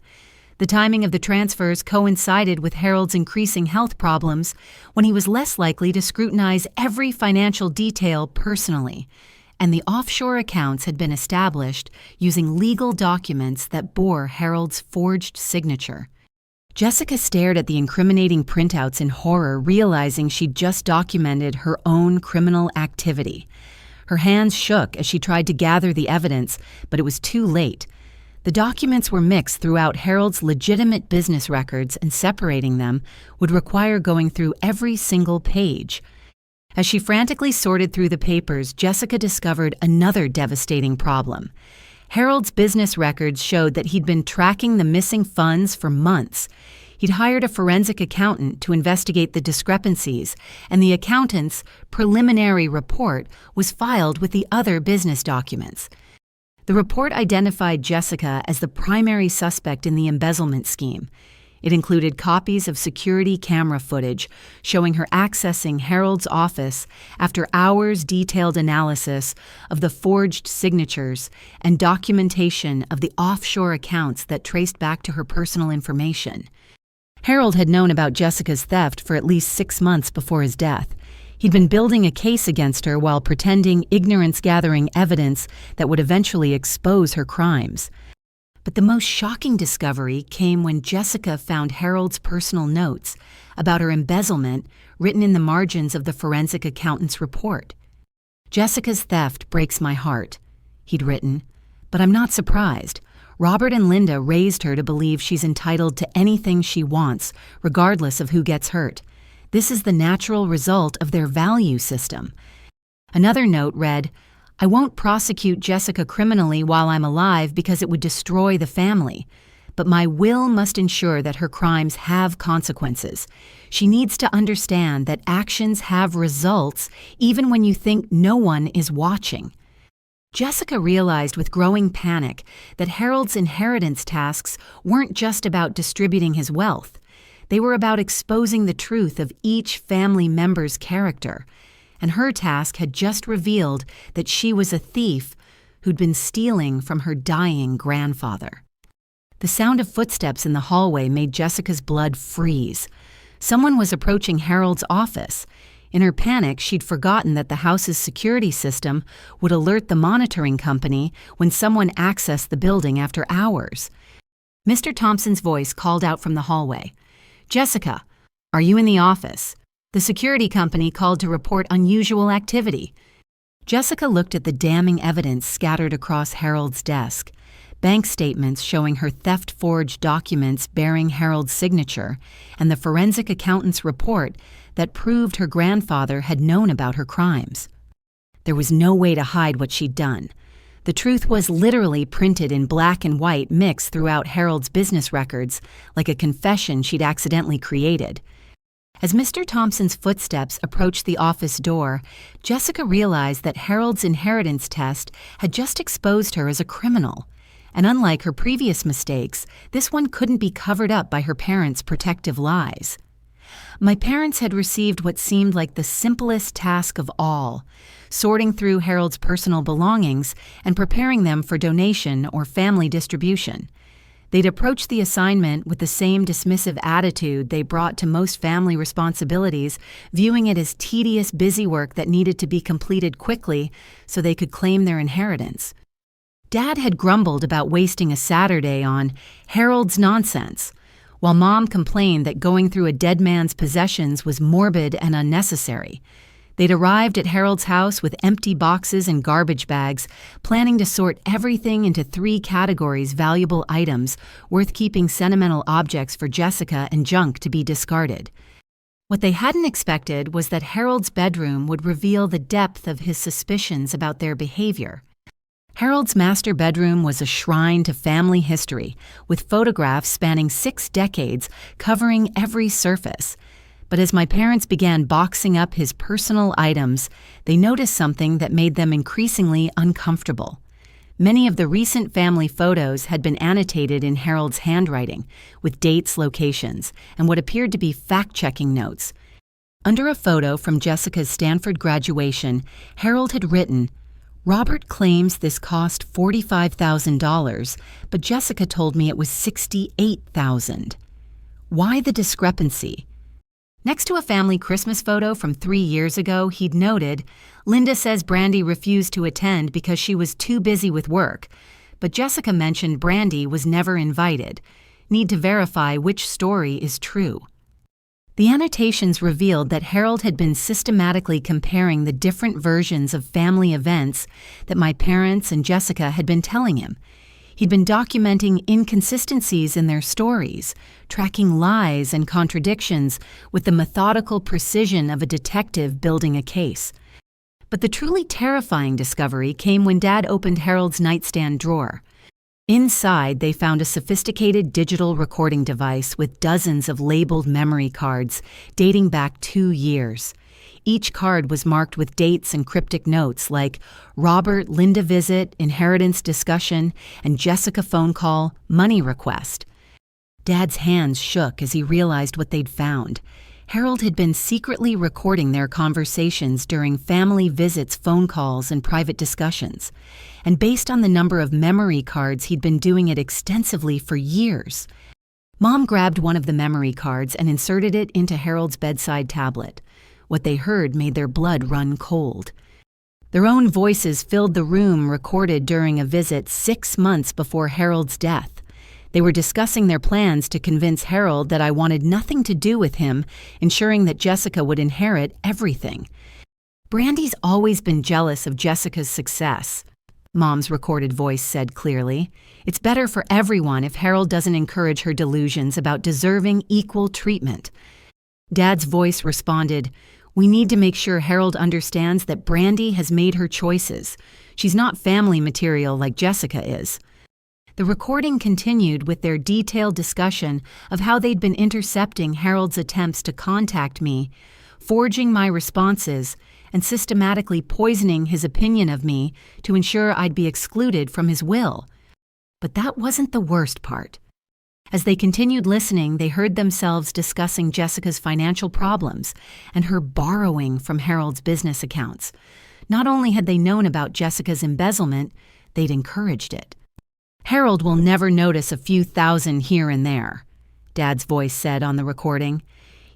The timing of the transfers coincided with Harold's increasing health problems, when he was less likely to scrutinize every financial detail personally, and the offshore accounts had been established using legal documents that bore Harold's forged signature. Jessica stared at the incriminating printouts in horror, realizing she'd just documented her own criminal activity. Her hands shook as she tried to gather the evidence, but it was too late. The documents were mixed throughout Harold's legitimate business records, and separating them would require going through every single page. As she frantically sorted through the papers, Jessica discovered another devastating problem. Harold's business records showed that he'd been tracking the missing funds for months. He'd hired a forensic accountant to investigate the discrepancies, and the accountant's preliminary report was filed with the other business documents. The report identified Jessica as the primary suspect in the embezzlement scheme. It included copies of security camera footage showing her accessing Harold's office after hours detailed analysis of the forged signatures and documentation of the offshore accounts that traced back to her personal information. Harold had known about Jessica's theft for at least 6 months before his death. He'd been building a case against her while pretending ignorance-gathering evidence that would eventually expose her crimes. But the most shocking discovery came when Jessica found Harold's personal notes, about her embezzlement written in the margins of the forensic accountant's report. "Jessica's theft breaks my heart," he'd written, "but I'm not surprised. Robert and Linda raised her to believe she's entitled to anything she wants, regardless of who gets hurt. This is the natural result of their value system." Another note read, "I won't prosecute Jessica criminally while I'm alive because it would destroy the family. But my will must ensure that her crimes have consequences. She needs to understand that actions have results even when you think no one is watching." Jessica realized with growing panic that Harold's inheritance tasks weren't just about distributing his wealth. They were about exposing the truth of each family member's character. And her task had just revealed that she was a thief who'd been stealing from her dying grandfather. The sound of footsteps in the hallway made Jessica's blood freeze. Someone was approaching Harold's office. In her panic, she'd forgotten that the house's security system would alert the monitoring company when someone accessed the building after hours. Mr. Thompson's voice called out from the hallway, "Jessica, are you in the office? The security company called to report unusual activity." Jessica looked at the damning evidence scattered across Harold's desk. Bank statements showing her theft-forged documents bearing Harold's signature, and the forensic accountant's report that proved her grandfather had known about her crimes. There was no way to hide what she'd done. The truth was literally printed in black and white mixed throughout Harold's business records, like a confession she'd accidentally created. As Mr. Thompson's footsteps approached the office door, Jessica realized that Harold's inheritance test had just exposed her as a criminal. And unlike her previous mistakes, this one couldn't be covered up by her parents' protective lies. "My parents had received what seemed like the simplest task of all, sorting through Harold's personal belongings and preparing them for donation or family distribution. They'd approached the assignment with the same dismissive attitude they brought to most family responsibilities, viewing it as tedious busy work that needed to be completed quickly so they could claim their inheritance. Dad had grumbled about wasting a Saturday on Harold's nonsense, while Mom complained that going through a dead man's possessions was morbid and unnecessary. They'd arrived at Harold's house with empty boxes and garbage bags, planning to sort everything into 3 categories: valuable items, worth keeping sentimental objects for Jessica, and junk to be discarded. What they hadn't expected was that Harold's bedroom would reveal the depth of his suspicions about their behavior. Harold's master bedroom was a shrine to family history, with photographs spanning 6 decades covering every surface. But as my parents began boxing up his personal items, they noticed something that made them increasingly uncomfortable. Many of the recent family photos had been annotated in Harold's handwriting, with dates, locations, and what appeared to be fact-checking notes. Under a photo from Jessica's Stanford graduation, Harold had written, "Robert claims this cost $45,000, but Jessica told me it was $68,000. Why the discrepancy?" Next to a family Christmas photo from 3 years ago, he'd noted, "Linda says Brandy refused to attend because she was too busy with work, but Jessica mentioned Brandy was never invited. Need to verify which story is true." The annotations revealed that Harold had been systematically comparing the different versions of family events that my parents and Jessica had been telling him. He'd been documenting inconsistencies in their stories, tracking lies and contradictions with the methodical precision of a detective building a case. But the truly terrifying discovery came when Dad opened Harold's nightstand drawer. Inside, they found a sophisticated digital recording device with dozens of labeled memory cards dating back 2 years. Each card was marked with dates and cryptic notes like Robert Linda visit, inheritance discussion, and Jessica phone call, money request. Dad's hands shook as he realized what they'd found. Harold had been secretly recording their conversations during family visits, phone calls, and private discussions. And based on the number of memory cards, he'd been doing it extensively for years. Mom grabbed one of the memory cards and inserted it into Harold's bedside tablet. What they heard made their blood run cold. Their own voices filled the room recorded during a visit 6 months before Harold's death. They were discussing their plans to convince Harold that I wanted nothing to do with him, ensuring that Jessica would inherit everything. Brandy's always been jealous of Jessica's success, Mom's recorded voice said clearly. It's better for everyone if Harold doesn't encourage her delusions about deserving equal treatment. Dad's voice responded, We need to make sure Harold understands that Brandy has made her choices. She's not family material like Jessica is. The recording continued with their detailed discussion of how they'd been intercepting Harold's attempts to contact me, forging my responses, and systematically poisoning his opinion of me to ensure I'd be excluded from his will. But that wasn't the worst part. As they continued listening, they heard themselves discussing Jessica's financial problems and her borrowing from Harold's business accounts. Not only had they known about Jessica's embezzlement, they'd encouraged it. Harold will never notice a few thousand here and there, Dad's voice said on the recording.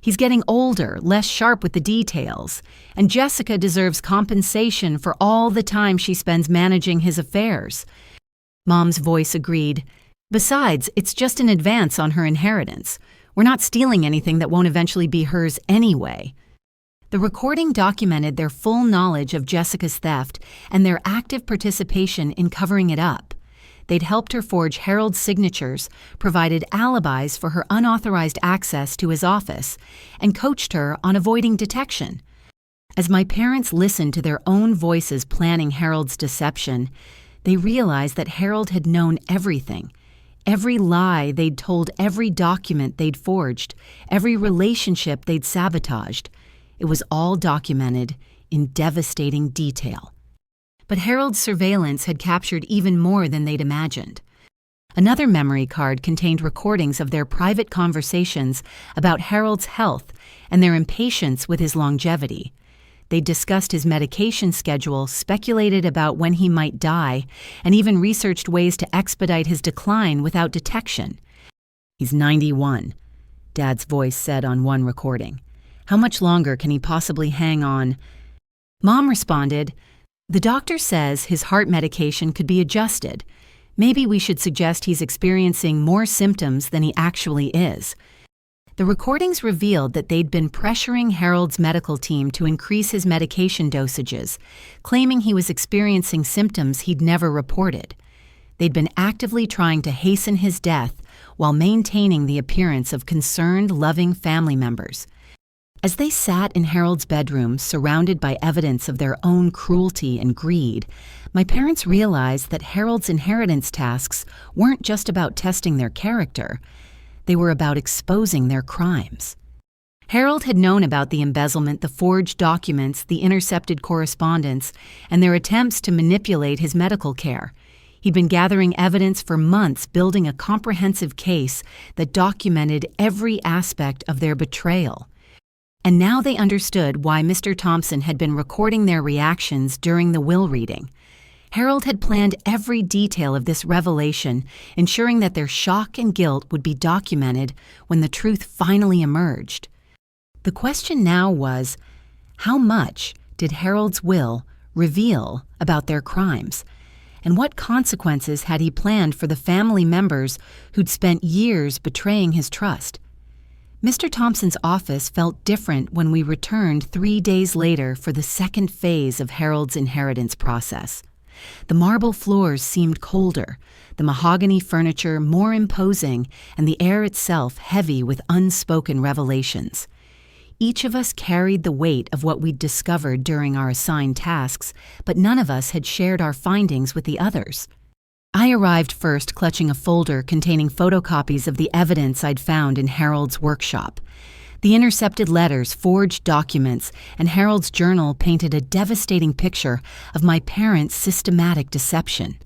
He's getting older, less sharp with the details, and Jessica deserves compensation for all the time she spends managing his affairs. Mom's voice agreed. Besides, it's just an advance on her inheritance. We're not stealing anything that won't eventually be hers anyway. The recording documented their full knowledge of Jessica's theft and their active participation in covering it up. They'd helped her forge Harold's signatures, provided alibis for her unauthorized access to his office, and coached her on avoiding detection. As my parents listened to their own voices planning Harold's deception, they realized that Harold had known everything. Every lie they'd told, every document they'd forged, every relationship they'd sabotaged. It was all documented in devastating detail. But Harold's surveillance had captured even more than they'd imagined. Another memory card contained recordings of their private conversations about Harold's health and their impatience with his longevity. They discussed his medication schedule, speculated about when he might die, and even researched ways to expedite his decline without detection. He's 91, Dad's voice said on one recording. How much longer can he possibly hang on? Mom responded, The doctor says his heart medication could be adjusted. Maybe we should suggest he's experiencing more symptoms than he actually is. The recordings revealed that they'd been pressuring Harold's medical team to increase his medication dosages, claiming he was experiencing symptoms he'd never reported. They'd been actively trying to hasten his death while maintaining the appearance of concerned, loving family members. As they sat in Harold's bedroom, surrounded by evidence of their own cruelty and greed, my parents realized that Harold's inheritance tasks weren't just about testing their character. They were about exposing their crimes. Harold had known about the embezzlement, the forged documents, the intercepted correspondence, and their attempts to manipulate his medical care. He'd been gathering evidence for months, building a comprehensive case that documented every aspect of their betrayal. And now they understood why Mr. Thompson had been recording their reactions during the will reading. Harold had planned every detail of this revelation, ensuring that their shock and guilt would be documented when the truth finally emerged. The question now was, how much did Harold's will reveal about their crimes? And what consequences had he planned for the family members who'd spent years betraying his trust? Mr. Thompson's office felt different when we returned 3 days later for the second phase of Harold's inheritance process. The marble floors seemed colder, the mahogany furniture more imposing, and the air itself heavy with unspoken revelations. Each of us carried the weight of what we'd discovered during our assigned tasks, but none of us had shared our findings with the others. I arrived first, clutching a folder containing photocopies of the evidence I'd found in Harold's workshop. The intercepted letters, forged documents, and Harold's journal painted a devastating picture of my parents' systematic deception.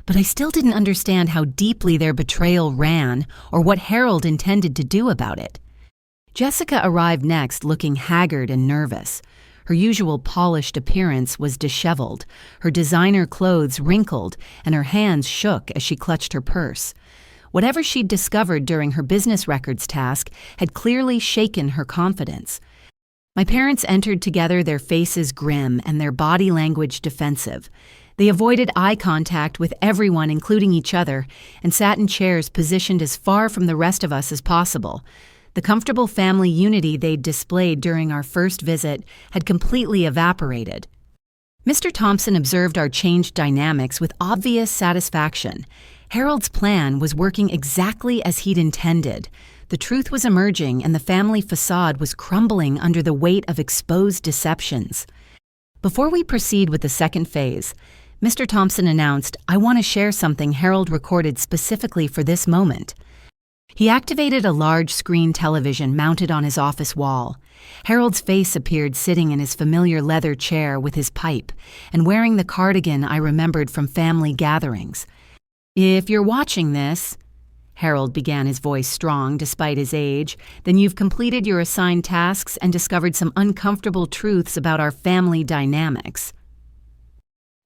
But I still didn't understand how deeply their betrayal ran or what Harold intended to do about it. Jessica arrived next, looking haggard and nervous. Her usual polished appearance was disheveled, her designer clothes wrinkled, and her hands shook as she clutched her purse. Whatever she'd discovered during her business records task had clearly shaken her confidence. My parents entered together, their faces grim and their body language defensive. They avoided eye contact with everyone, including each other, and sat in chairs positioned as far from the rest of us as possible. The comfortable family unity they'd displayed during our first visit had completely evaporated. Mr. Thompson observed our changed dynamics with obvious satisfaction. Harold's plan was working exactly as he'd intended. The truth was emerging, and the family facade was crumbling under the weight of exposed deceptions. Before we proceed with the second phase, Mr. Thompson announced, "I want to share something Harold recorded specifically for this moment." He activated a large screen television mounted on his office wall. Harold's face appeared sitting in his familiar leather chair with his pipe and wearing the cardigan I remembered from family gatherings. "If you're watching this," Harold began, his voice strong despite his age, "then you've completed your assigned tasks and discovered some uncomfortable truths about our family dynamics."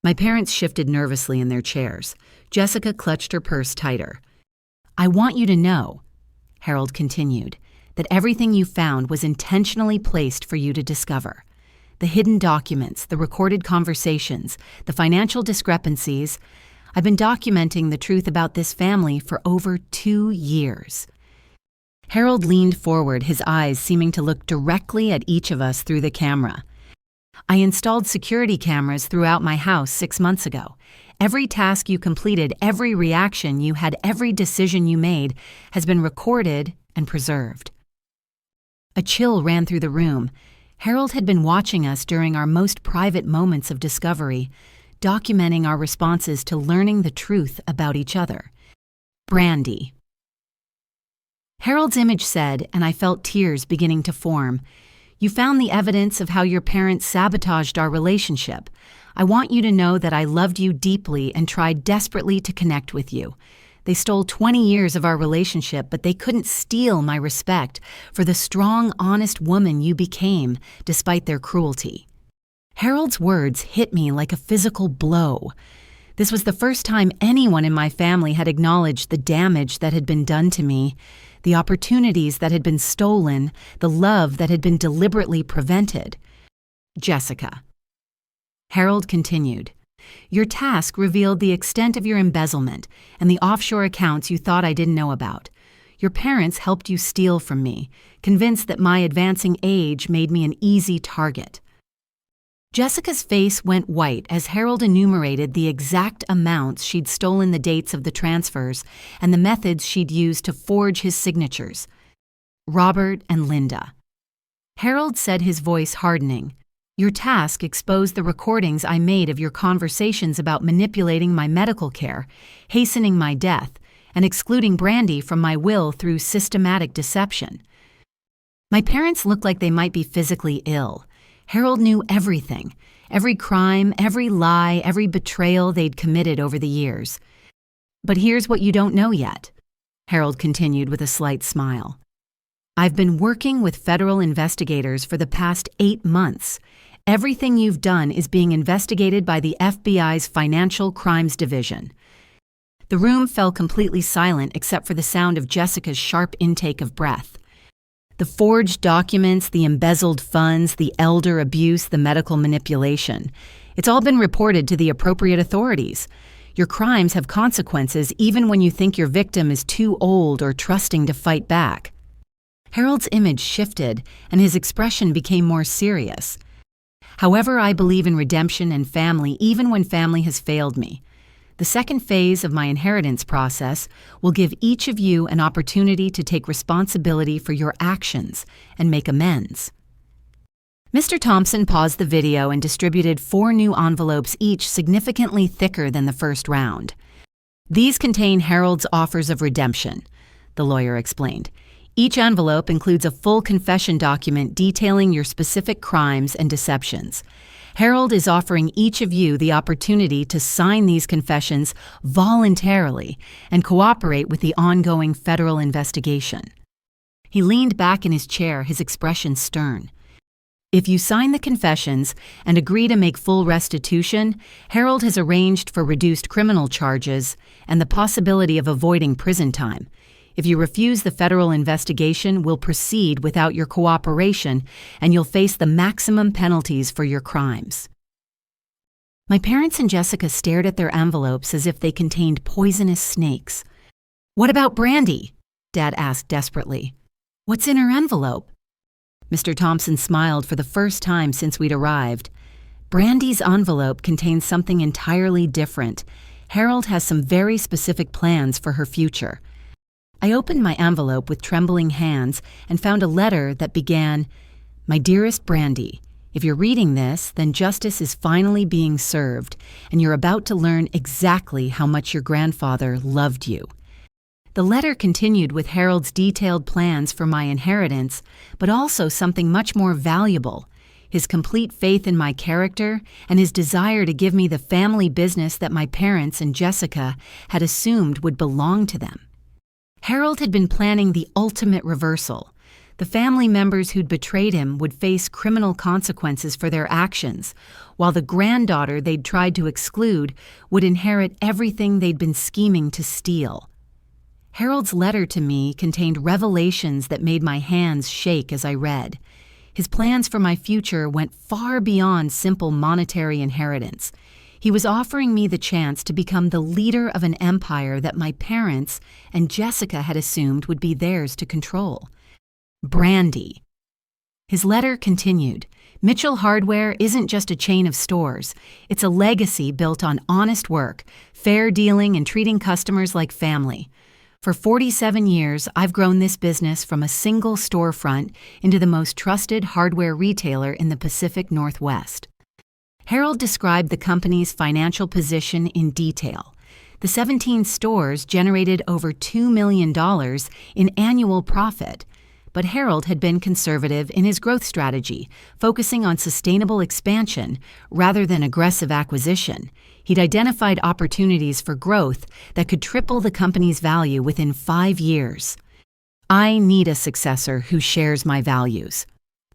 My parents shifted nervously in their chairs. Jessica clutched her purse tighter. "I want you to know," Harold continued, "that everything you found was intentionally placed for you to discover. The hidden documents, the recorded conversations, the financial discrepancies. I've been documenting the truth about this family for over 2 years." Harold leaned forward, his eyes seeming to look directly at each of us through the camera. "I installed security cameras throughout my house 6 months ago. Every task you completed, every reaction you had, every decision you made has been recorded and preserved." A chill ran through the room. Harold had been watching us during our most private moments of discovery, documenting our responses to learning the truth about each other. Brandy. Harold's image said, and I felt tears beginning to form, "You found the evidence of how your parents sabotaged our relationship. I want you to know that I loved you deeply and tried desperately to connect with you. They stole 20 years of our relationship, but they couldn't steal my respect for the strong, honest woman you became despite their cruelty." Harold's words hit me like a physical blow. This was the first time anyone in my family had acknowledged the damage that had been done to me, the opportunities that had been stolen, the love that had been deliberately prevented. Jessica. Harold continued, "Your task revealed the extent of your embezzlement and the offshore accounts you thought I didn't know about. Your parents helped you steal from me, convinced that my advancing age made me an easy target." Jessica's face went white as Harold enumerated the exact amounts she'd stolen, the dates of the transfers, and the methods she'd used to forge his signatures. Robert and Linda. Harold said, his voice hardening, "Your task exposed the recordings I made of your conversations about manipulating my medical care, hastening my death, and excluding Brandy from my will through systematic deception." My parents looked like they might be physically ill. Harold knew everything, every crime, every lie, every betrayal they'd committed over the years. "But here's what you don't know yet," Harold continued with a slight smile. "I've been working with federal investigators for the past 8 months. Everything you've done is being investigated by the FBI's Financial Crimes Division." The room fell completely silent except for the sound of Jessica's sharp intake of breath. The forged documents, the embezzled funds, the elder abuse, the medical manipulation. It's all been reported to the appropriate authorities. Your crimes have consequences even when you think your victim is too old or trusting to fight back. Harold's image shifted and his expression became more serious. "However, I believe in redemption and family even when family has failed me. The second phase of my inheritance process will give each of you an opportunity to take responsibility for your actions and make amends." Mr. Thompson paused the video and distributed 4 new envelopes, each significantly thicker than the first round. "These contain Harold's offers of redemption," the lawyer explained. "Each envelope includes a full confession document detailing your specific crimes and deceptions. Harold is offering each of you the opportunity to sign these confessions voluntarily and cooperate with the ongoing federal investigation." He leaned back in his chair, his expression stern. "If you sign the confessions and agree to make full restitution, Harold has arranged for reduced criminal charges and the possibility of avoiding prison time. If you refuse, the federal investigation will proceed without your cooperation, and you'll face the maximum penalties for your crimes." My parents and Jessica stared at their envelopes as if they contained poisonous snakes. "What about Brandy?" Dad asked desperately. "What's in her envelope?" Mr. Thompson smiled for the first time since we'd arrived. Brandy's envelope contains something entirely different. Harold has some very specific plans for her future. I opened my envelope with trembling hands and found a letter that began, "My dearest Brandy, if you're reading this, then justice is finally being served, and you're about to learn exactly how much your grandfather loved you." The letter continued with Harold's detailed plans for my inheritance, but also something much more valuable: his complete faith in my character and his desire to give me the family business that my parents and Jessica had assumed would belong to them. Harold had been planning the ultimate reversal. The family members who'd betrayed him would face criminal consequences for their actions, while the granddaughter they'd tried to exclude would inherit everything they'd been scheming to steal. Harold's letter to me contained revelations that made my hands shake as I read. His plans for my future went far beyond simple monetary inheritance. He was offering me the chance to become the leader of an empire that my parents and Jessica had assumed would be theirs to control. Brandy. His letter continued. Mitchell Hardware isn't just a chain of stores. It's a legacy built on honest work, fair dealing, and treating customers like family. For 47 years, I've grown this business from a single storefront into the most trusted hardware retailer in the Pacific Northwest. Harold described the company's financial position in detail. The 17 stores generated over $2 million in annual profit. But Harold had been conservative in his growth strategy, focusing on sustainable expansion rather than aggressive acquisition. He'd identified opportunities for growth that could triple the company's value within 5 years. "I need a successor who shares my values,"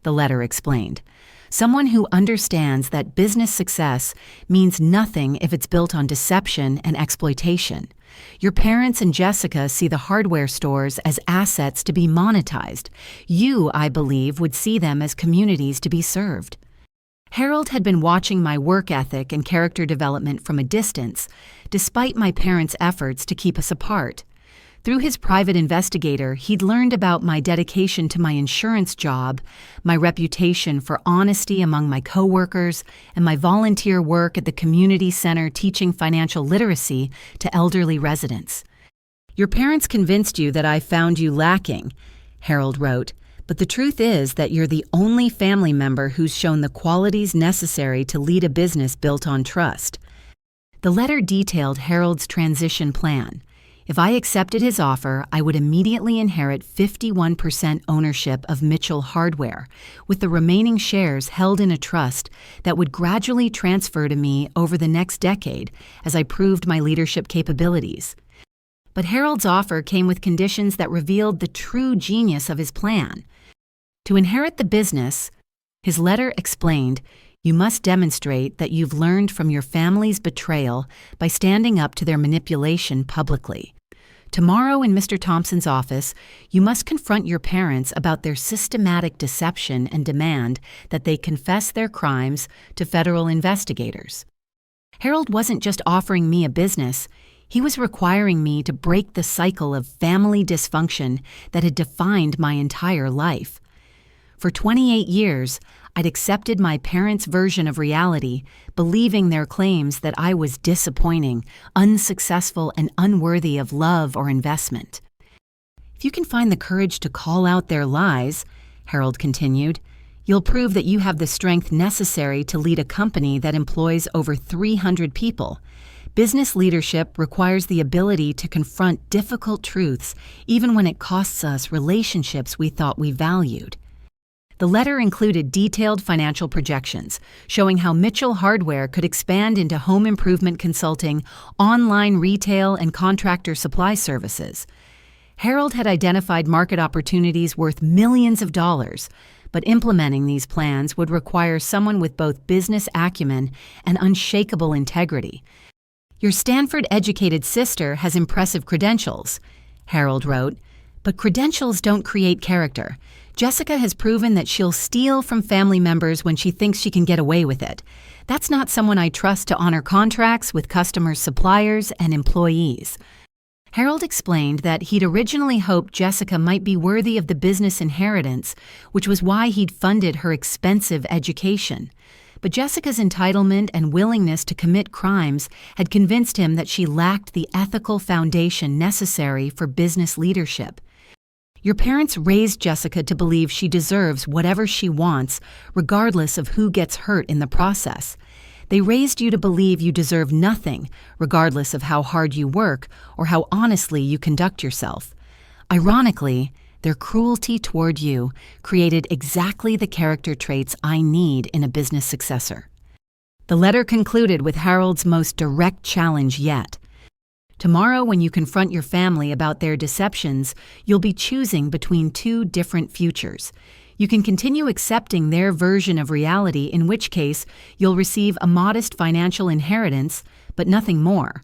the letter explained. "Someone who understands that business success means nothing if it's built on deception and exploitation. Your parents and Jessica see the hardware stores as assets to be monetized. You, I believe, would see them as communities to be served." Harold had been watching my work ethic and character development from a distance, despite my parents' efforts to keep us apart. Through his private investigator, he'd learned about my dedication to my insurance job, my reputation for honesty among my coworkers, and my volunteer work at the community center teaching financial literacy to elderly residents. "Your parents convinced you that I found you lacking," Harold wrote, "but the truth is that you're the only family member who's shown the qualities necessary to lead a business built on trust." The letter detailed Harold's transition plan. If I accepted his offer, I would immediately inherit 51% ownership of Mitchell Hardware, with the remaining shares held in a trust that would gradually transfer to me over the next decade as I proved my leadership capabilities. But Harold's offer came with conditions that revealed the true genius of his plan. To inherit the business, his letter explained, you must demonstrate that you've learned from your family's betrayal by standing up to their manipulation publicly. Tomorrow in Mr. Thompson's office, you must confront your parents about their systematic deception and demand that they confess their crimes to federal investigators. Harold wasn't just offering me a business, he was requiring me to break the cycle of family dysfunction that had defined my entire life. For 28 years, I'd accepted my parents' version of reality, believing their claims that I was disappointing, unsuccessful, and unworthy of love or investment. If you can find the courage to call out their lies, Harold continued, you'll prove that you have the strength necessary to lead a company that employs over 300 people. Business leadership requires the ability to confront difficult truths, even when it costs us relationships we thought we valued. The letter included detailed financial projections, showing how Mitchell Hardware could expand into home improvement consulting, online retail, and contractor supply services. Harold had identified market opportunities worth millions of dollars, but implementing these plans would require someone with both business acumen and unshakable integrity. Your Stanford-educated sister has impressive credentials, Harold wrote, but credentials don't create character. Jessica has proven that she'll steal from family members when she thinks she can get away with it. That's not someone I trust to honor contracts with customers, suppliers, and employees. Harold explained that he'd originally hoped Jessica might be worthy of the business inheritance, which was why he'd funded her expensive education. But Jessica's entitlement and willingness to commit crimes had convinced him that she lacked the ethical foundation necessary for business leadership. Your parents raised Jessica to believe she deserves whatever she wants, regardless of who gets hurt in the process. They raised you to believe you deserve nothing, regardless of how hard you work or how honestly you conduct yourself. Ironically, their cruelty toward you created exactly the character traits I need in a business successor. The letter concluded with Harold's most direct challenge yet. Tomorrow, when you confront your family about their deceptions, you'll be choosing between two different futures. You can continue accepting their version of reality, in which case you'll receive a modest financial inheritance, but nothing more.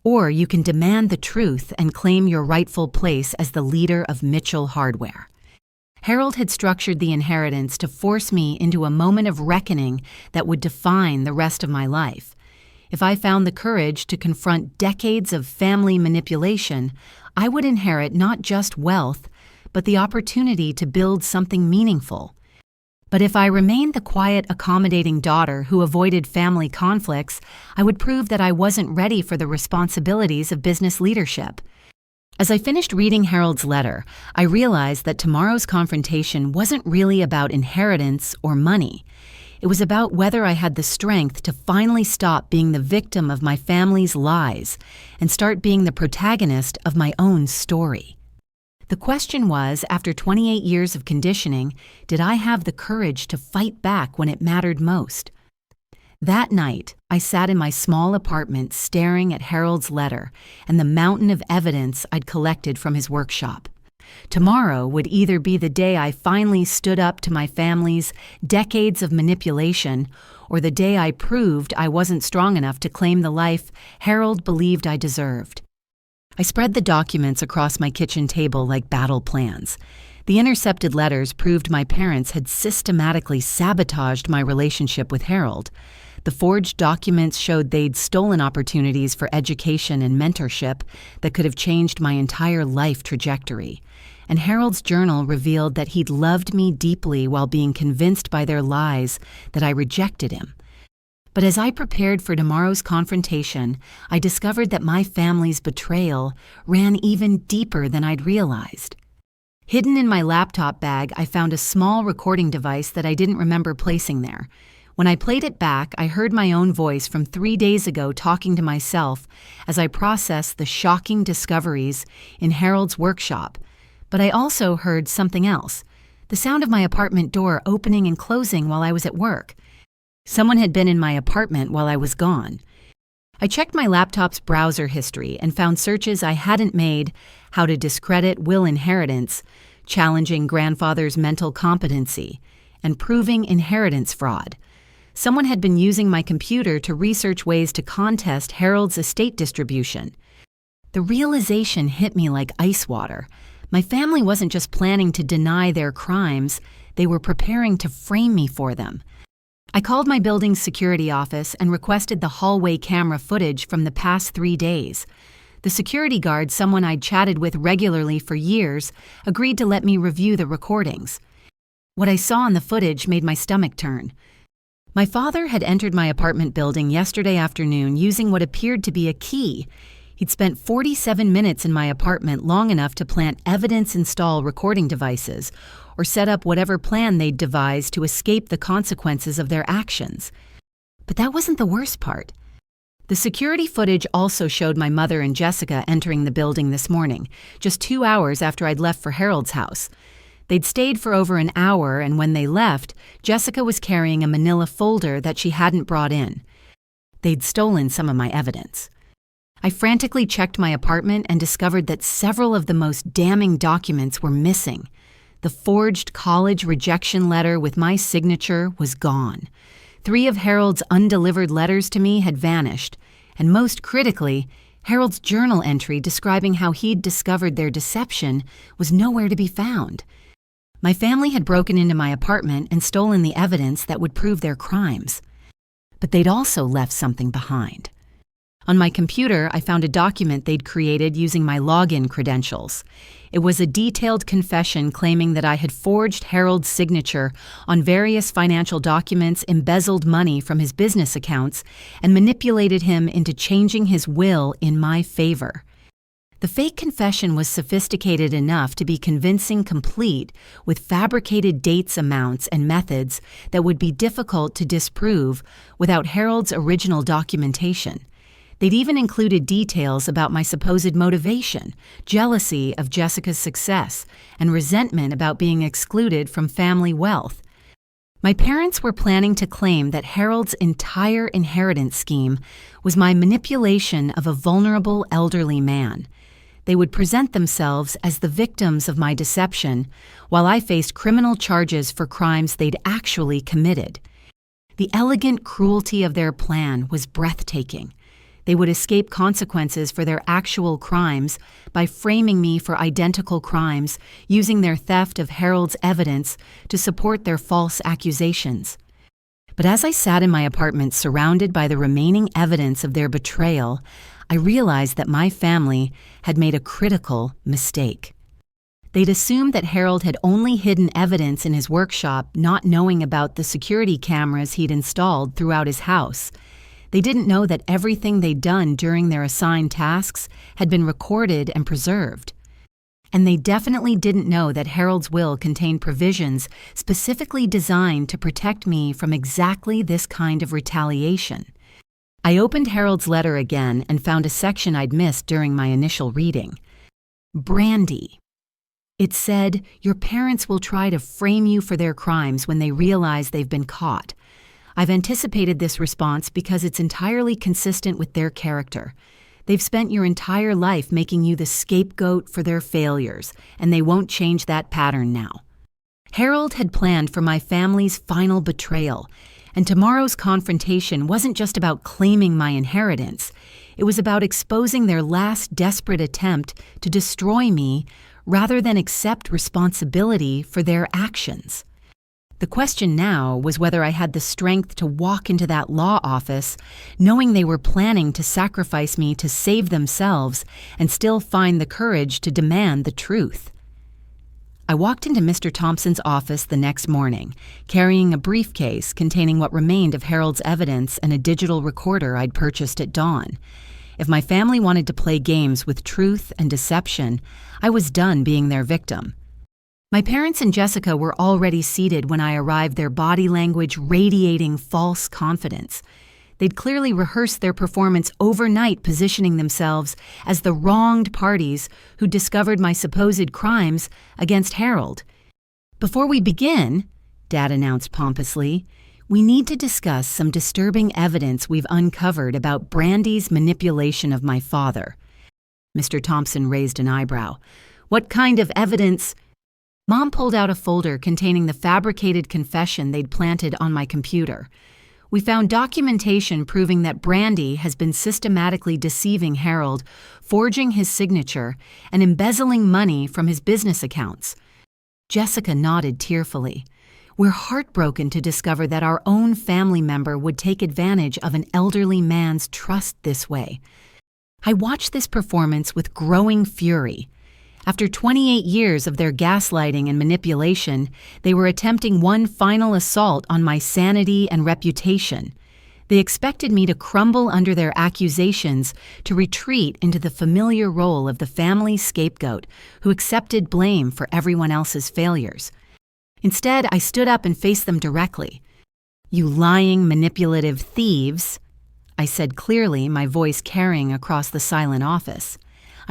Or you can demand the truth and claim your rightful place as the leader of Mitchell Hardware. Harold had structured the inheritance to force me into a moment of reckoning that would define the rest of my life. If I found the courage to confront decades of family manipulation, I would inherit not just wealth, but the opportunity to build something meaningful. But if I remained the quiet, accommodating daughter who avoided family conflicts, I would prove that I wasn't ready for the responsibilities of business leadership. As I finished reading Harold's letter, I realized that tomorrow's confrontation wasn't really about inheritance or money. It was about whether I had the strength to finally stop being the victim of my family's lies and start being the protagonist of my own story. The question was, after 28 years of conditioning, did I have the courage to fight back when it mattered most? That night, I sat in my small apartment staring at Harold's letter and the mountain of evidence I'd collected from his workshop. Tomorrow would either be the day I finally stood up to my family's decades of manipulation, or the day I proved I wasn't strong enough to claim the life Harold believed I deserved. I spread the documents across my kitchen table like battle plans. The intercepted letters proved my parents had systematically sabotaged my relationship with Harold. The forged documents showed they'd stolen opportunities for education and mentorship that could have changed my entire life trajectory. And Harold's journal revealed that he'd loved me deeply while being convinced by their lies that I rejected him. But as I prepared for tomorrow's confrontation, I discovered that my family's betrayal ran even deeper than I'd realized. Hidden in my laptop bag, I found a small recording device that I didn't remember placing there. When I played it back, I heard my own voice from 3 days ago talking to myself as I processed the shocking discoveries in Harold's workshop. But I also heard something else, the sound of my apartment door opening and closing while I was at work. Someone had been in my apartment while I was gone. I checked my laptop's browser history and found searches I hadn't made: how to discredit will inheritance, challenging grandfather's mental competency, and proving inheritance fraud. Someone had been using my computer to research ways to contest Harold's estate distribution. The realization hit me like ice water. My family wasn't just planning to deny their crimes, they were preparing to frame me for them. I called my building's security office and requested the hallway camera footage from the past 3 days. The security guard, someone I'd chatted with regularly for years, agreed to let me review the recordings. What I saw in the footage made my stomach turn. My father had entered my apartment building yesterday afternoon using what appeared to be a key. He'd spent 47 minutes in my apartment, long enough to plant evidence-install recording devices or set up whatever plan they'd devised to escape the consequences of their actions. But that wasn't the worst part. The security footage also showed my mother and Jessica entering the building this morning, just 2 hours after I'd left for Harold's house. They'd stayed for over an hour, and when they left, Jessica was carrying a manila folder that she hadn't brought in. They'd stolen some of my evidence. I frantically checked my apartment and discovered that several of the most damning documents were missing. The forged college rejection letter with my signature was gone. 3 of Harold's undelivered letters to me had vanished, and most critically, Harold's journal entry describing how he'd discovered their deception was nowhere to be found. My family had broken into my apartment and stolen the evidence that would prove their crimes. but they'd also left something behind. On my computer, I found a document they'd created using my login credentials. It was a detailed confession claiming that I had forged Harold's signature on various financial documents, embezzled money from his business accounts, and manipulated him into changing his will in my favor. The fake confession was sophisticated enough to be convincing, complete with fabricated dates, amounts, and methods that would be difficult to disprove without Harold's original documentation. They'd even included details about my supposed motivation, jealousy of Jessica's success, and resentment about being excluded from family wealth. My parents were planning to claim that Harold's entire inheritance scheme was my manipulation of a vulnerable elderly man. They would present themselves as the victims of my deception, while I faced criminal charges for crimes they'd actually committed. The elegant cruelty of their plan was breathtaking. They would escape consequences for their actual crimes by framing me for identical crimes, using their theft of Harold's evidence to support their false accusations. But as I sat in my apartment surrounded by the remaining evidence of their betrayal, I realized that my family had made a critical mistake. They'd assumed that Harold had only hidden evidence in his workshop, not knowing about the security cameras he'd installed throughout his house. They didn't know that everything they'd done during their assigned tasks had been recorded and preserved. And they definitely didn't know that Harold's will contained provisions specifically designed to protect me from exactly this kind of retaliation. I opened Harold's letter again and found a section I'd missed during my initial reading. Brandy. It said, "Your parents will try to frame you for their crimes when they realize they've been caught. I've anticipated this response because it's entirely consistent with their character. They've spent your entire life making you the scapegoat for their failures, and they won't change that pattern now." Harold had planned for my family's final betrayal, and tomorrow's confrontation wasn't just about claiming my inheritance. It was about exposing their last desperate attempt to destroy me rather than accept responsibility for their actions. The question now was whether I had the strength to walk into that law office, knowing they were planning to sacrifice me to save themselves, and still find the courage to demand the truth. I walked into Mr. Thompson's office the next morning, carrying a briefcase containing what remained of Harold's evidence and a digital recorder I'd purchased at dawn. If my family wanted to play games with truth and deception, I was done being their victim. My parents and Jessica were already seated when I arrived, their body language radiating false confidence. They'd clearly rehearsed their performance overnight, positioning themselves as the wronged parties who discovered my supposed crimes against Harold. "Before we begin," Dad announced pompously, "we need to discuss some disturbing evidence we've uncovered about Brandy's manipulation of my father." Mr. Thompson raised an eyebrow. "What kind of evidence?" Mom pulled out a folder containing the fabricated confession they'd planted on my computer. "We found documentation proving that Brandy has been systematically deceiving Harold, forging his signature, and embezzling money from his business accounts." Jessica nodded tearfully. "We're heartbroken to discover that our own family member would take advantage of an elderly man's trust this way." I watched this performance with growing fury. After 28 years of their gaslighting and manipulation, they were attempting one final assault on my sanity and reputation. They expected me to crumble under their accusations, to retreat into the familiar role of the family scapegoat who accepted blame for everyone else's failures. Instead, I stood up and faced them directly. "You lying, manipulative thieves," I said clearly, my voice carrying across the silent office.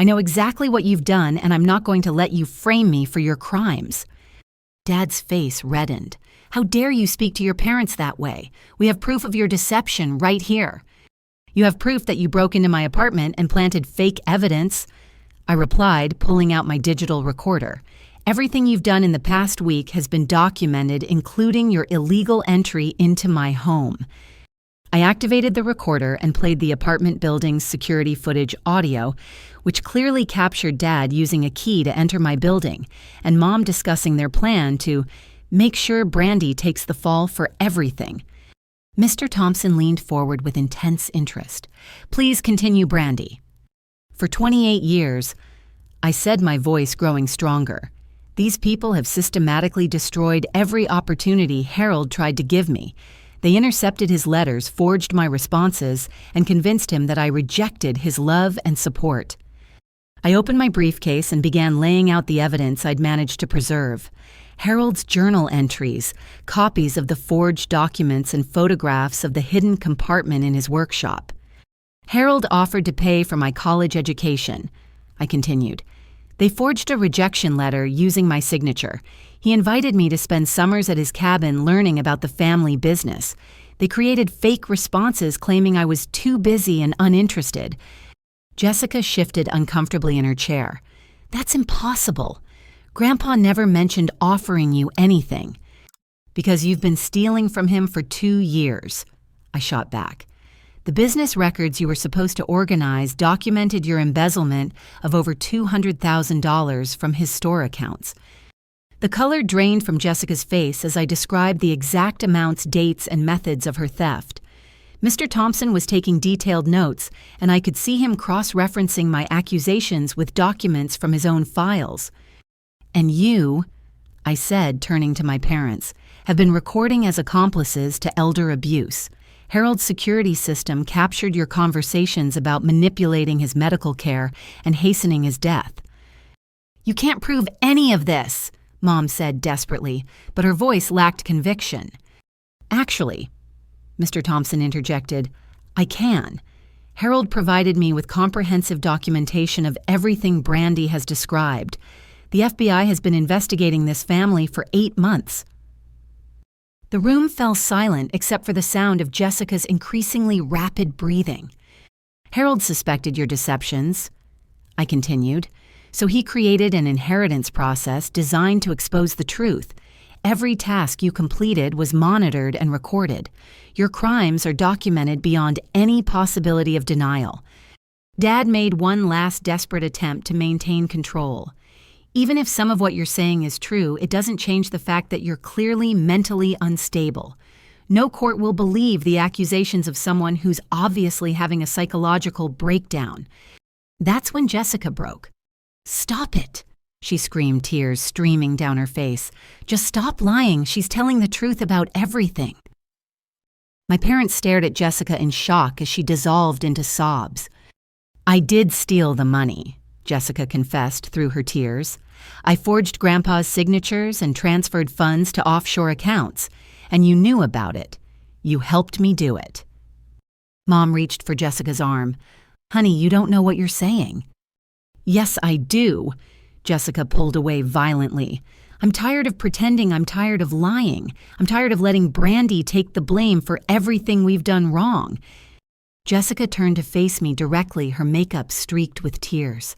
"I know exactly what you've done, and I'm not going to let you frame me for your crimes." Dad's face reddened. "How dare you speak to your parents that way? We have proof of your deception right here." "You have proof that you broke into my apartment and planted fake evidence," I replied, pulling out my digital recorder. "Everything you've done in the past week has been documented, including your illegal entry into my home." I activated the recorder and played the apartment building's security footage audio, which clearly captured Dad using a key to enter my building, and Mom discussing their plan to make sure Brandy takes the fall for everything. Mr. Thompson leaned forward with intense interest. "Please continue, Brandy." "For 28 years," I said, my voice growing stronger, "these people have systematically destroyed every opportunity Harold tried to give me. They intercepted his letters, forged my responses, and convinced him that I rejected his love and support." I opened my briefcase and began laying out the evidence I'd managed to preserve. Harold's journal entries, copies of the forged documents, and photographs of the hidden compartment in his workshop. "Harold offered to pay for my college education," I continued. "They forged a rejection letter using my signature. He invited me to spend summers at his cabin learning about the family business. They created fake responses claiming I was too busy and uninterested." Jessica shifted uncomfortably in her chair. "That's impossible. Grandpa never mentioned offering you anything." "Because you've been stealing from him for 2 years," I shot back. "The business records you were supposed to organize documented your embezzlement of over $200,000 from his store accounts." The color drained from Jessica's face as I described the exact amounts, dates, and methods of her theft. Mr. Thompson was taking detailed notes, and I could see him cross-referencing my accusations with documents from his own files. "And you," I said, turning to my parents, "have been recording as accomplices to elder abuse. Harold's security system captured your conversations about manipulating his medical care and hastening his death." "You can't prove any of this," Mom said desperately, but her voice lacked conviction. "Actually," Mr. Thompson interjected, "I can. Harold provided me with comprehensive documentation of everything Brandy has described. The FBI has been investigating this family for 8 months." The room fell silent except for the sound of Jessica's increasingly rapid breathing. "Harold suspected your deceptions," I continued, "so he created an inheritance process designed to expose the truth. Every task you completed was monitored and recorded. Your crimes are documented beyond any possibility of denial. Dad made one last desperate attempt to maintain control. Even if some of what you're saying is true, it doesn't change the fact that you're clearly mentally unstable. No court will believe the accusations of someone who's obviously having a psychological breakdown." That's when Jessica broke. "Stop it," she screamed, tears streaming down her face. "Just stop lying. She's telling the truth about everything." My parents stared at Jessica in shock as she dissolved into sobs. "I did steal the money," Jessica confessed through her tears. "I forged Grandpa's signatures and transferred funds to offshore accounts, and you knew about it. You helped me do it." Mom reached for Jessica's arm. "Honey, you don't know what you're saying." "Yes, I do." Jessica pulled away violently. "I'm tired of pretending. I'm tired of lying. I'm tired of letting Brandy take the blame for everything we've done wrong." Jessica turned to face me directly, her makeup streaked with tears.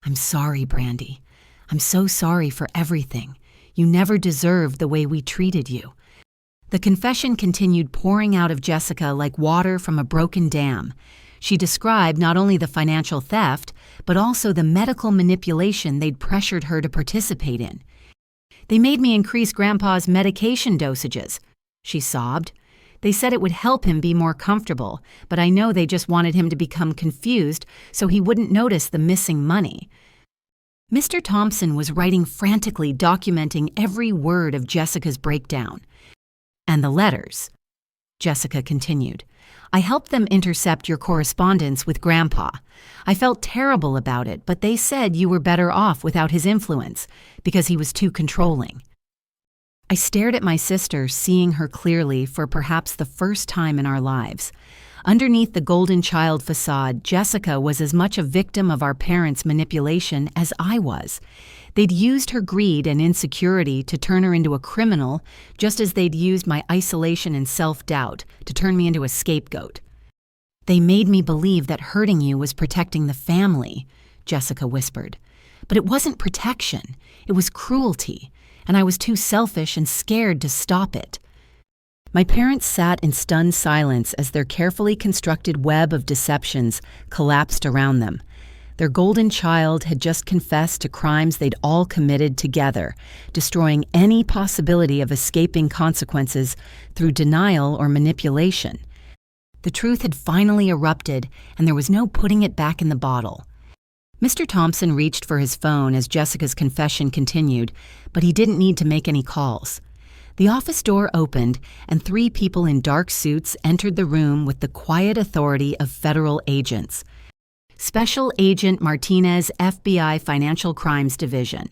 "I'm sorry, Brandy. I'm so sorry for everything. You never deserved the way we treated you." The confession continued pouring out of Jessica like water from a broken dam. She described not only the financial theft, but also the medical manipulation they'd pressured her to participate in. "They made me increase Grandpa's medication dosages," she sobbed. "They said it would help him be more comfortable, but I know they just wanted him to become confused so he wouldn't notice the missing money." Mr. Thompson was writing frantically, documenting every word of Jessica's breakdown. "And the letters," Jessica continued. "I helped them intercept your correspondence with Grandpa. I felt terrible about it, but they said you were better off without his influence because he was too controlling." I stared at my sister, seeing her clearly for perhaps the first time in our lives. Underneath the golden child facade, Jessica was as much a victim of our parents' manipulation as I was. They'd used her greed and insecurity to turn her into a criminal, just as they'd used my isolation and self-doubt to turn me into a scapegoat. "They made me believe that hurting you was protecting the family," Jessica whispered. "But it wasn't protection. It was cruelty, and I was too selfish and scared to stop it." My parents sat in stunned silence as their carefully constructed web of deceptions collapsed around them. Their golden child had just confessed to crimes they'd all committed together, destroying any possibility of escaping consequences through denial or manipulation. The truth had finally erupted, and there was no putting it back in the bottle. Mr. Thompson reached for his phone as Jessica's confession continued, but he didn't need to make any calls. The office door opened, and 3 people in dark suits entered the room with the quiet authority of federal agents. Special Agent Martinez, FBI Financial Crimes Division.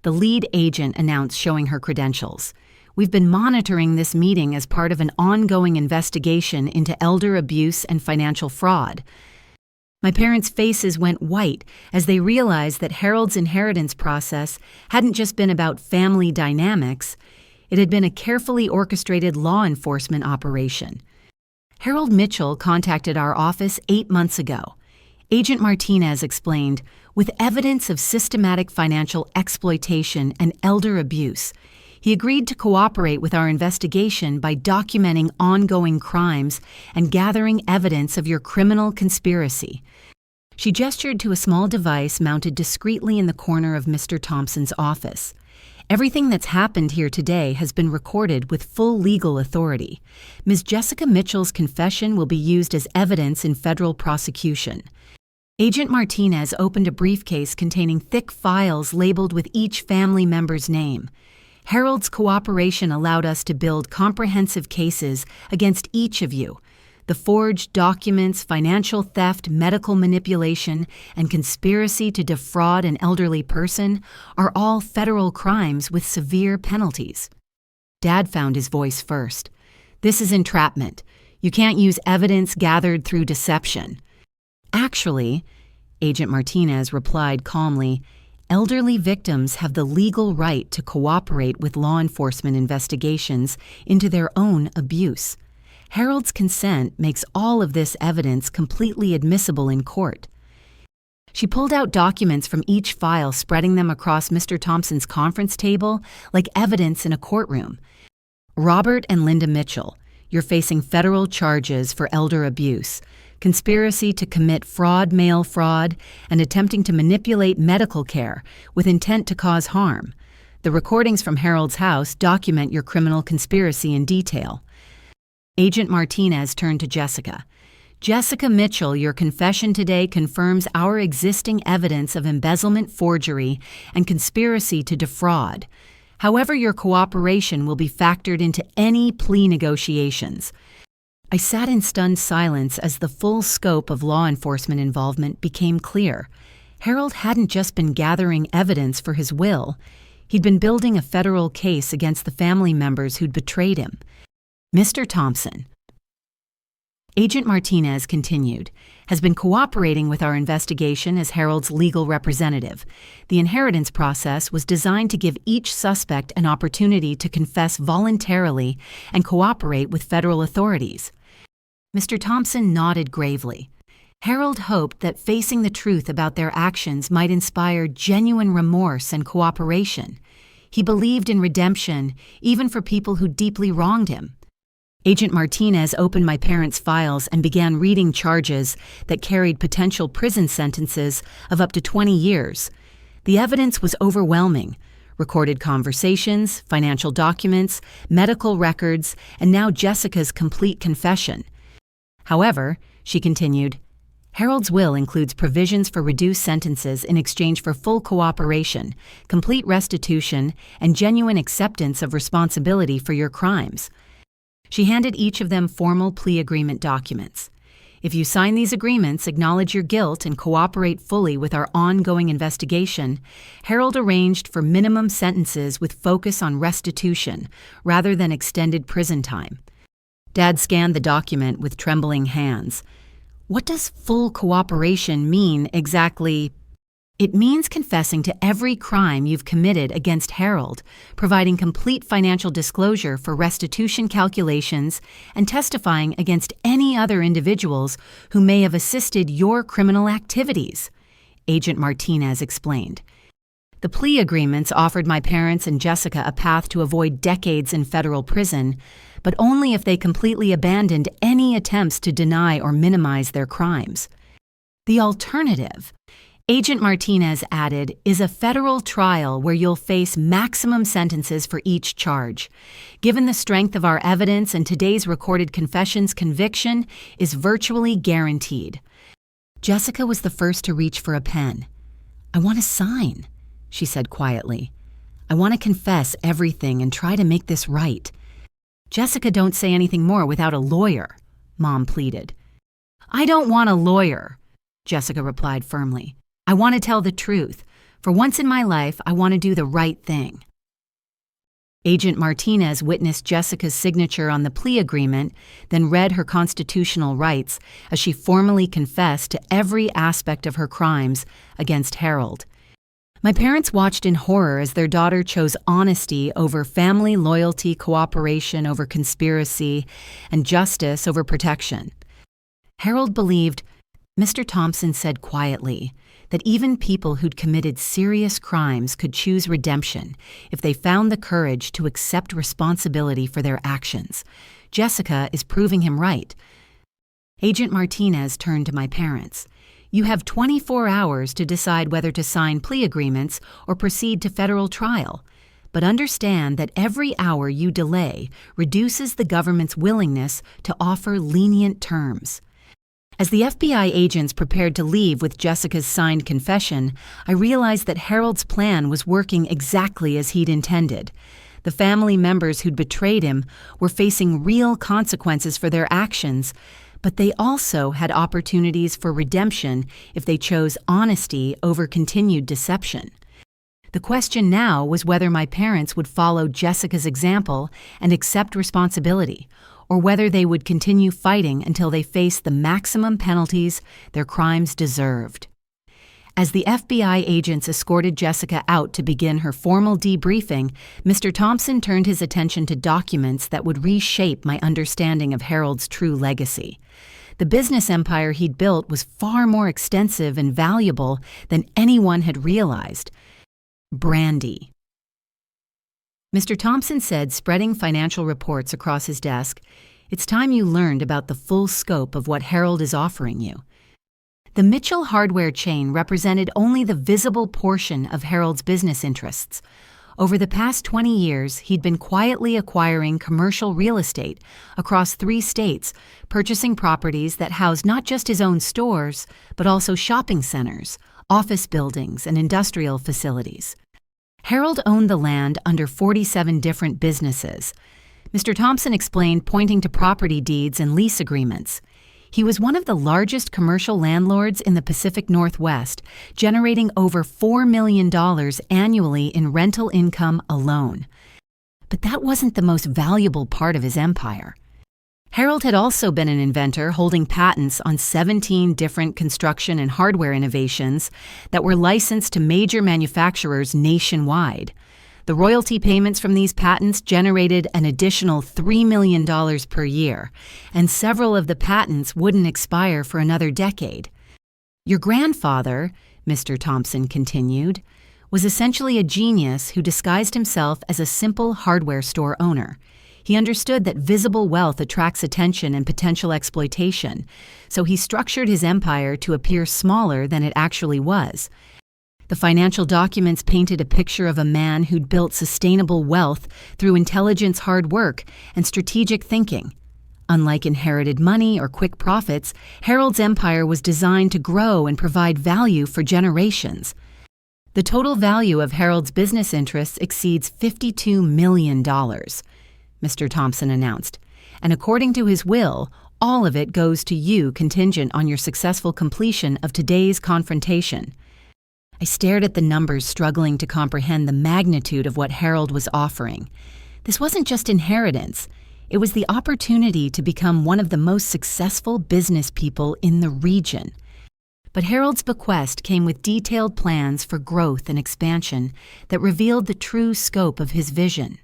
The lead agent announced, showing her credentials. We've been monitoring this meeting as part of an ongoing investigation into elder abuse and financial fraud. My parents' faces went white as they realized that Harold's inheritance process hadn't just been about family dynamics. It had been a carefully orchestrated law enforcement operation. Harold Mitchell contacted our office 8 months ago. Agent Martinez explained, with evidence of systematic financial exploitation and elder abuse. He agreed to cooperate with our investigation by documenting ongoing crimes and gathering evidence of your criminal conspiracy. She gestured to a small device mounted discreetly in the corner of Mr. Thompson's office. Everything that's happened here today has been recorded with full legal authority. Ms. Jessica Mitchell's confession will be used as evidence in federal prosecution. Agent Martinez opened a briefcase containing thick files labeled with each family member's name. Harold's cooperation allowed us to build comprehensive cases against each of you. The forged documents, financial theft, medical manipulation, and conspiracy to defraud an elderly person are all federal crimes with severe penalties. Dad found his voice first. This is entrapment. You can't use evidence gathered through deception. Actually, Agent Martinez replied calmly, elderly victims have the legal right to cooperate with law enforcement investigations into their own abuse. Harold's consent makes all of this evidence completely admissible in court. She pulled out documents from each file, spreading them across Mr. Thompson's conference table like evidence in a courtroom. Robert and Linda Mitchell, you're facing federal charges for elder abuse, conspiracy to commit fraud, mail fraud, and attempting to manipulate medical care with intent to cause harm. The recordings from Harold's house document your criminal conspiracy in detail. Agent Martinez turned to Jessica. Jessica Mitchell, your confession today confirms our existing evidence of embezzlement, forgery, and conspiracy to defraud. However, your cooperation will be factored into any plea negotiations. I sat in stunned silence as the full scope of law enforcement involvement became clear. Harold hadn't just been gathering evidence for his will. He'd been building a federal case against the family members who'd betrayed him. Mr. Thompson, Agent Martinez continued, has been cooperating with our investigation as Harold's legal representative. The inheritance process was designed to give each suspect an opportunity to confess voluntarily and cooperate with federal authorities. Mr. Thompson nodded gravely. Harold hoped that facing the truth about their actions might inspire genuine remorse and cooperation. He believed in redemption, even for people who deeply wronged him. Agent Martinez opened my parents' files and began reading charges that carried potential prison sentences of up to 20 years. The evidence was overwhelming. Recorded conversations, financial documents, medical records, and now Jessica's complete confession. However, she continued, Harold's will includes provisions for reduced sentences in exchange for full cooperation, complete restitution, and genuine acceptance of responsibility for your crimes. She handed each of them formal plea agreement documents. If you sign these agreements, acknowledge your guilt, and cooperate fully with our ongoing investigation, Harold arranged for minimum sentences with focus on restitution rather than extended prison time. Dad scanned the document with trembling hands. What does full cooperation mean exactly? It means confessing to every crime you've committed against Harold, providing complete financial disclosure for restitution calculations, and testifying against any other individuals who may have assisted your criminal activities, Agent Martinez explained. The plea agreements offered my parents and Jessica a path to avoid decades in federal prison, but only if they completely abandoned any attempts to deny or minimize their crimes. The alternative, Agent Martinez added, is a federal trial where you'll face maximum sentences for each charge. Given the strength of our evidence and today's recorded confessions, conviction is virtually guaranteed. Jessica was the first to reach for a pen. I want to sign, she said quietly. I want to confess everything and try to make this right. Jessica, don't say anything more without a lawyer, Mom pleaded. I don't want a lawyer, Jessica replied firmly. I want to tell the truth. For once in my life, I want to do the right thing. Agent Martinez witnessed Jessica's signature on the plea agreement, then read her constitutional rights as she formally confessed to every aspect of her crimes against Harold. My parents watched in horror as their daughter chose honesty over family loyalty, cooperation over conspiracy, and justice over protection. Harold believed, Mr. Thompson said quietly, that even people who'd committed serious crimes could choose redemption if they found the courage to accept responsibility for their actions. Jessica is proving him right. Agent Martinez turned to my parents. You have 24 hours to decide whether to sign plea agreements or proceed to federal trial. But understand that every hour you delay reduces the government's willingness to offer lenient terms. As the FBI agents prepared to leave with Jessica's signed confession, I realized that Harold's plan was working exactly as he'd intended. The family members who'd betrayed him were facing real consequences for their actions, but they also had opportunities for redemption if they chose honesty over continued deception. The question now was whether my parents would follow Jessica's example and accept responsibility, or whether they would continue fighting until they faced the maximum penalties their crimes deserved. As the FBI agents escorted Jessica out to begin her formal debriefing, Mr. Thompson turned his attention to documents that would reshape my understanding of Harold's true legacy. The business empire he'd built was far more extensive and valuable than anyone had realized. Brandy. Mr. Thompson said, spreading financial reports across his desk, it's time you learned about the full scope of what Harold is offering you. The Mitchell hardware chain represented only the visible portion of Harold's business interests. Over the past 20 years, he'd been quietly acquiring commercial real estate across 3 states, purchasing properties that housed not just his own stores, but also shopping centers, office buildings, and industrial facilities. Harold owned the land under 47 different businesses. Mr. Thompson explained, pointing to property deeds and lease agreements. He was one of the largest commercial landlords in the Pacific Northwest, generating over $4 million annually in rental income alone. But that wasn't the most valuable part of his empire. Harold had also been an inventor, holding patents on 17 different construction and hardware innovations that were licensed to major manufacturers nationwide. The royalty payments from these patents generated an additional $3 million per year, and several of the patents wouldn't expire for another decade. Your grandfather, Mr. Thompson continued, was essentially a genius who disguised himself as a simple hardware store owner. He understood that visible wealth attracts attention and potential exploitation, so he structured his empire to appear smaller than it actually was. The financial documents painted a picture of a man who'd built sustainable wealth through intelligence, hard work, and strategic thinking. Unlike inherited money or quick profits, Harold's empire was designed to grow and provide value for generations. The total value of Harold's business interests exceeds $52 million. Mr. Thompson announced, and according to his will, all of it goes to you contingent on your successful completion of today's confrontation. I stared at the numbers, struggling to comprehend the magnitude of what Harold was offering. This wasn't just inheritance. It was the opportunity to become one of the most successful business people in the region. But Harold's bequest came with detailed plans for growth and expansion that revealed the true scope of his vision.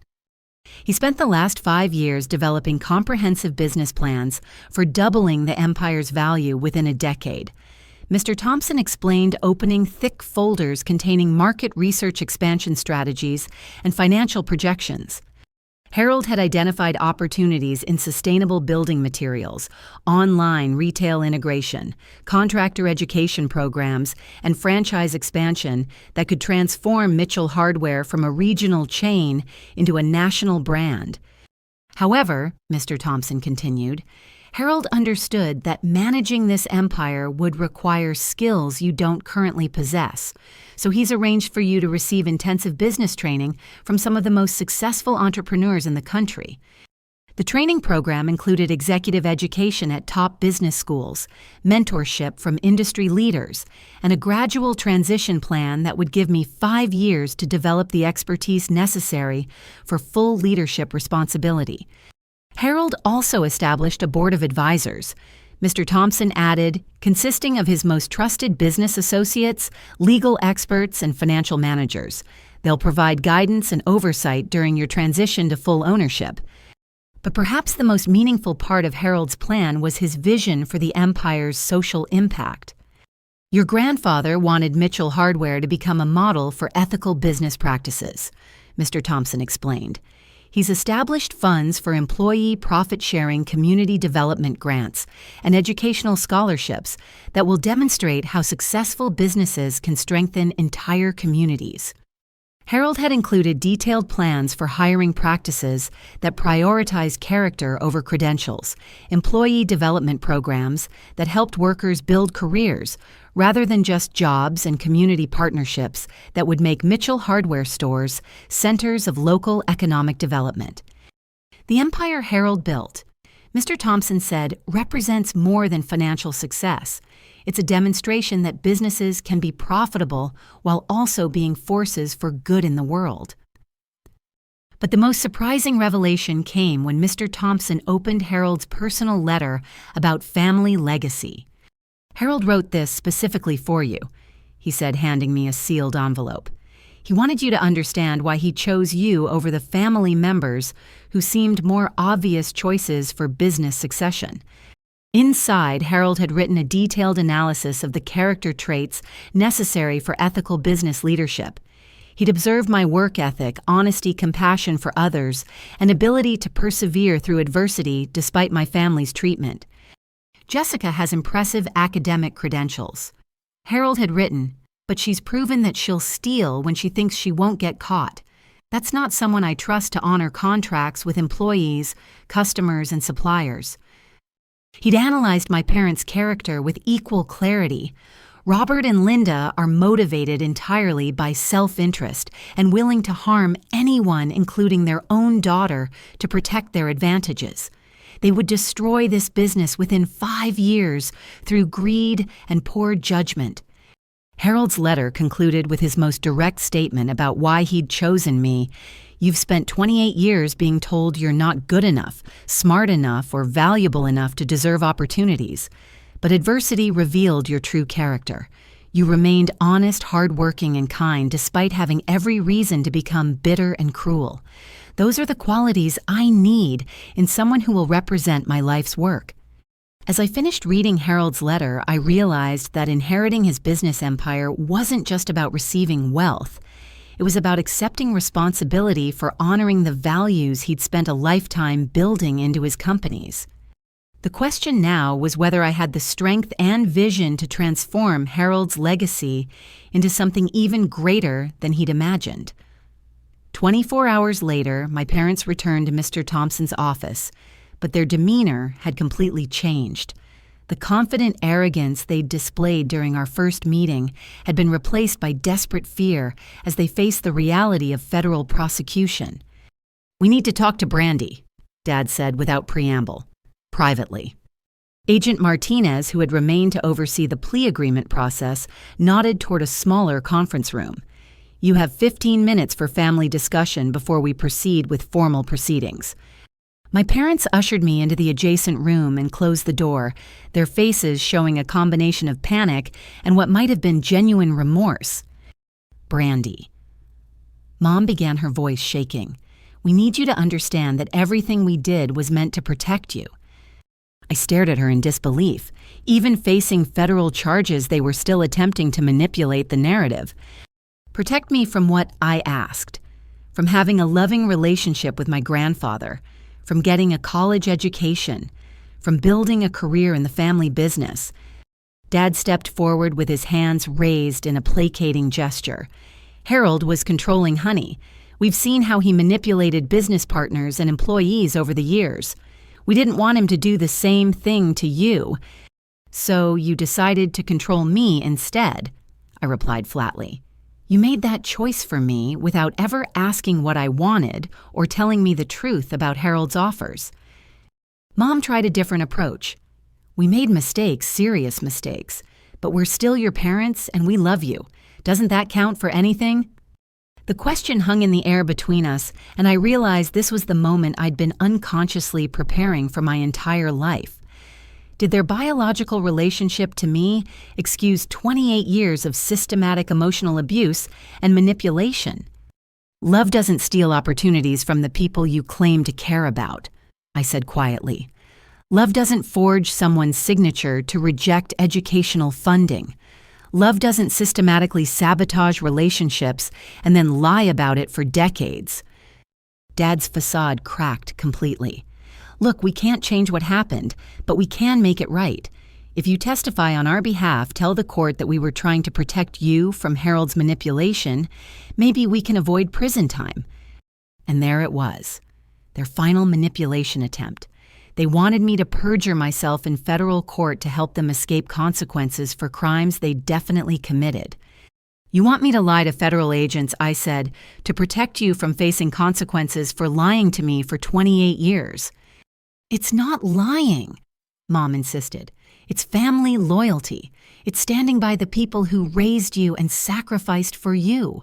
He spent the last 5 years developing comprehensive business plans for doubling the empire's value within a decade. Mr. Thompson explained, opening thick folders containing market research expansion strategies and financial projections. Harold had identified opportunities in sustainable building materials, online retail integration, contractor education programs, and franchise expansion that could transform Mitchell Hardware from a regional chain into a national brand. However, Mr. Thompson continued, Harold understood that managing this empire would require skills you don't currently possess, so he's arranged for you to receive intensive business training from some of the most successful entrepreneurs in the country. The training program included executive education at top business schools, mentorship from industry leaders, and a gradual transition plan that would give me 5 years to develop the expertise necessary for full leadership responsibility. Harold also established a board of advisors. Mr. Thompson added, consisting of his most trusted business associates, legal experts, and financial managers. They'll provide guidance and oversight during your transition to full ownership. But perhaps the most meaningful part of Harold's plan was his vision for the empire's social impact. Your grandfather wanted Mitchell Hardware to become a model for ethical business practices, Mr. Thompson explained. He's established funds for employee profit-sharing community development grants and educational scholarships that will demonstrate how successful businesses can strengthen entire communities. Harold had included detailed plans for hiring practices that prioritize character over credentials, employee development programs that helped workers build careers, rather than just jobs and community partnerships that would make Mitchell Hardware stores centers of local economic development. The empire Harold built, Mr. Thompson said, represents more than financial success. It's a demonstration that businesses can be profitable while also being forces for good in the world. But the most surprising revelation came when Mr. Thompson opened Harold's personal letter about family legacy. Harold wrote this specifically for you, he said, handing me a sealed envelope. He wanted you to understand why he chose you over the family members who seemed more obvious choices for business succession. Inside, Harold had written a detailed analysis of the character traits necessary for ethical business leadership. He'd observed my work ethic, honesty, compassion for others, and ability to persevere through adversity despite my family's treatment. Jessica has impressive academic credentials. Harold had written, but she's proven that she'll steal when she thinks she won't get caught. That's not someone I trust to honor contracts with employees, customers, and suppliers. He'd analyzed my parents' character with equal clarity. Robert and Linda are motivated entirely by self-interest and willing to harm anyone, including their own daughter, to protect their advantages. They would destroy this business within 5 years through greed and poor judgment. Harold's letter concluded with his most direct statement about why he'd chosen me. You've spent 28 years being told you're not good enough, smart enough, or valuable enough to deserve opportunities. But adversity revealed your true character. You remained honest, hardworking, and kind despite having every reason to become bitter and cruel. Those are the qualities I need in someone who will represent my life's work. As I finished reading Harold's letter, I realized that inheriting his business empire wasn't just about receiving wealth. It was about accepting responsibility for honoring the values he'd spent a lifetime building into his companies. The question now was whether I had the strength and vision to transform Harold's legacy into something even greater than he'd imagined. 24 hours later, my parents returned to Mr. Thompson's office, but their demeanor had completely changed. The confident arrogance they'd displayed during our first meeting had been replaced by desperate fear as they faced the reality of federal prosecution. "We need to talk to Brandy," Dad said without preamble, privately. Agent Martinez, who had remained to oversee the plea agreement process, nodded toward a smaller conference room. "You have 15 minutes for family discussion before we proceed with formal proceedings." My parents ushered me into the adjacent room and closed the door, their faces showing a combination of panic and what might have been genuine remorse. "Brandy." Mom began, her voice shaking. "We need you to understand that everything we did was meant to protect you." I stared at her in disbelief. Even facing federal charges, they were still attempting to manipulate the narrative. "Protect me from what I asked. from having a loving relationship with my grandfather, from getting a college education, from building a career in the family business. Dad stepped forward with his hands raised in a placating gesture. Harold was controlling Honey. We've seen how he manipulated business partners and employees over the years. We didn't want him to do the same thing to you, so you decided to control me instead, I replied flatly. You made that choice for me without ever asking what I wanted or telling me the truth about Harold's offers. Mom tried a different approach. We made mistakes, serious mistakes, but we're still your parents and we love you. Doesn't that count for anything? The question hung in the air between us, and I realized this was the moment I'd been unconsciously preparing for my entire life. Did their biological relationship to me excuse 28 years of systematic emotional abuse and manipulation? Love doesn't steal opportunities from the people you claim to care about, I said quietly. Love doesn't forge someone's signature to reject educational funding. Love doesn't systematically sabotage relationships and then lie about it for decades. Dad's facade cracked completely. Look, we can't change what happened, but we can make it right. If you testify on our behalf, tell the court that we were trying to protect you from Harold's manipulation, maybe we can avoid prison time. And there it was, their final manipulation attempt. They wanted me to perjure myself in federal court to help them escape consequences for crimes they definitely committed. You want me to lie to federal agents, I said, to protect you from facing consequences for lying to me for 28 years. It's not lying, Mom insisted. It's family loyalty. It's standing by the people who raised you and sacrificed for you.